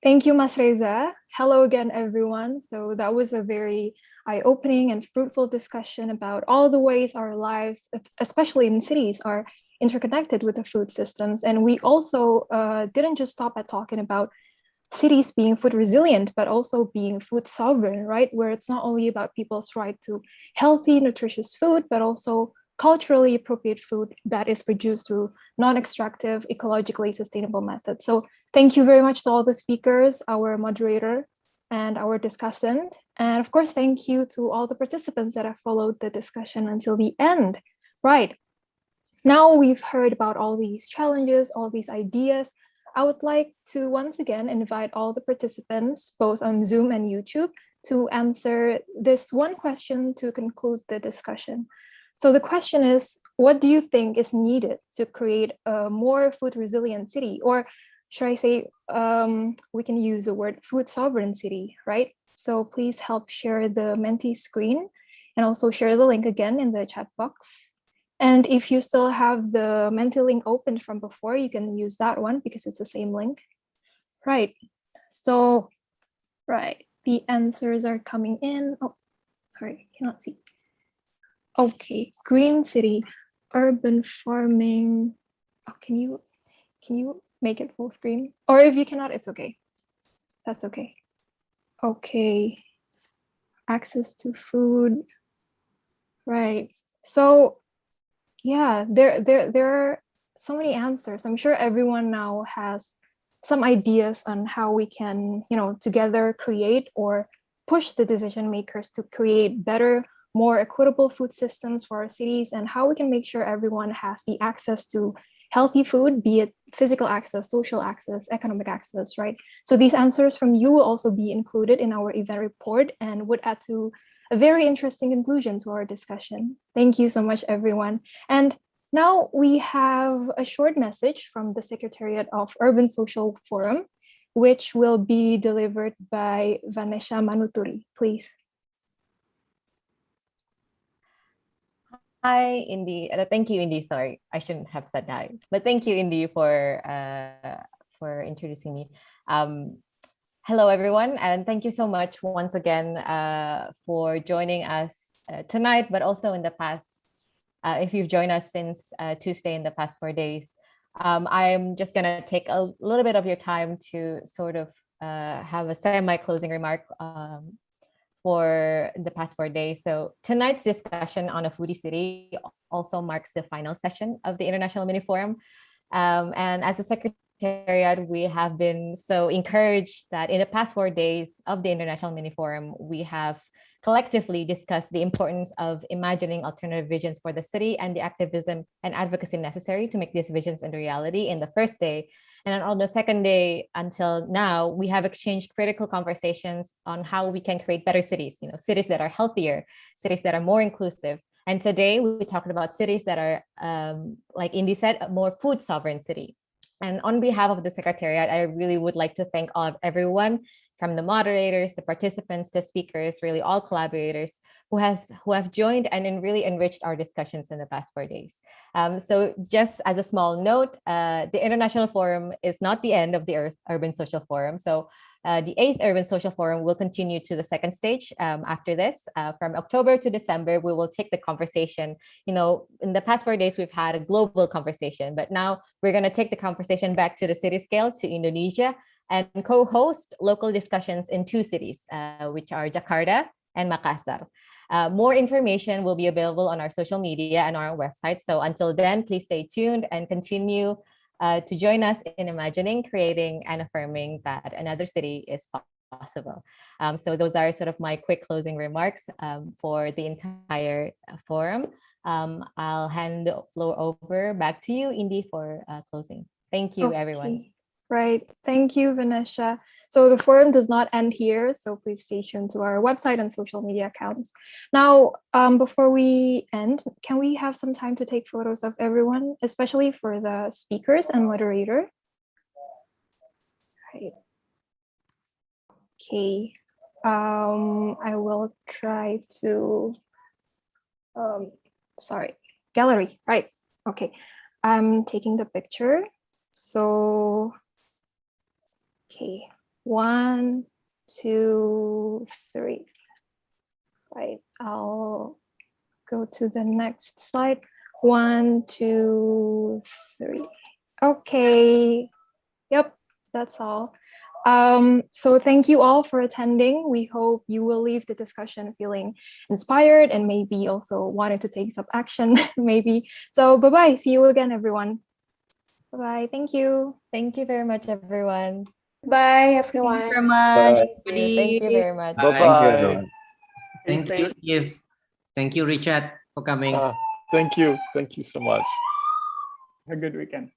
Thank you, Mas Reza. Hello again, everyone. So that was a very eye-opening and fruitful discussion about all the ways our lives, especially in cities, are interconnected with the food systems. And we also didn't just stop at talking about cities being food resilient, but also being food sovereign, right? Where it's not only about people's right to healthy, nutritious food, but also culturally appropriate food that is produced through non-extractive, ecologically sustainable methods. So thank you very much to all the speakers, our moderator, and our discussant. And of course, thank you to all the participants that have followed the discussion until the end. Right. Now we've heard about all these challenges, all these ideas. I would like to once again invite all the participants, both on Zoom and YouTube, to answer this one question to conclude the discussion. So the question is, what do you think is needed to create a more food resilient city? Or should I say, we can use the word food sovereign city, right? So please help share the Menti screen and also share the link again in the chat box. And if you still have the Menti link open from before, you can use that one because it's the same link. Right, so, right, the answers are coming in. Oh, sorry, cannot see. Okay, green city, urban farming. Oh, can you make it full screen? Or if you cannot, it's okay. That's okay. Okay, access to food. Right. So yeah, there are so many answers. I'm sure everyone now has some ideas on how we can, together create or push the decision makers to create better, more equitable food systems for our cities, and how we can make sure everyone has the access to healthy food, be it physical access, social access, economic access, right? So these answers from you will also be included in our event report and would add to a very interesting conclusion to our discussion. Thank you so much, everyone. And now we have a short message from the Secretariat of Urban Social Forum, which will be delivered by Vanessa Manuturi, please. Hi, Indy. Thank you, Indy. Sorry, I shouldn't have said that. But thank you, Indy, for introducing me. Hello, everyone, and thank you so much once again for joining us tonight, but also in the past. If you've joined us since Tuesday in the past 4 days, I'm just gonna take a little bit of your time to sort of have a semi-closing remark for the past 4 days. So tonight's discussion on a foodie city also marks the final session of the International Mini Forum. And as a Secretariat, we have been so encouraged that in the past 4 days of the International Mini Forum, we have collectively discussed the importance of imagining alternative visions for the city and the activism and advocacy necessary to make these visions into reality in the first day. And on the second day until now, we have exchanged critical conversations on how we can create better cities, cities that are healthier, cities that are more inclusive. And today we talked about cities that are, like Indy said, a more food sovereign city. And on behalf of the Secretariat, I really would like to thank everyone, from the moderators, the participants, the speakers, really all collaborators who have joined and really enriched our discussions in the past 4 days. So just as a small note, the International Forum is not the end of the Urban Social Forum. So the 8th Urban Social Forum will continue to the second stage after this. From October to December, we will take the conversation. In the past 4 days, we've had a global conversation, but now we're going to take the conversation back to the city scale, to Indonesia, and co-host local discussions in 2 cities, which are Jakarta and Makassar. More information will be available on our social media and our website. So until then, please stay tuned and continue to join us in imagining, creating, and affirming that another city is possible. So those are sort of my quick closing remarks for the entire forum. I'll hand the floor over back to you, Indy, for closing. Thank you, everyone. Right. Thank you, Vanessa. So the forum does not end here, so please stay tuned to our website and social media accounts. Now, before we end, can we have some time to take photos of everyone, especially for the speakers and moderator? Right. Okay. I will try to, sorry, gallery, right. Okay. I'm taking the picture. So, okay, 1, 2, 3. Right, I'll go to the next slide. 1, 2, 3. Okay, yep, that's all. So thank you all for attending. We hope you will leave the discussion feeling inspired and maybe also wanting to take some action, maybe. So bye-bye, see you again, everyone. Bye-bye, thank you. Thank you very much, everyone. Bye, everyone. Thank you very much. Thank you very much. Thank you, Bye-bye. everyone. Thank you, Eve. Thank you, Richard, for coming. Thank you. Thank you so much. Have a good weekend.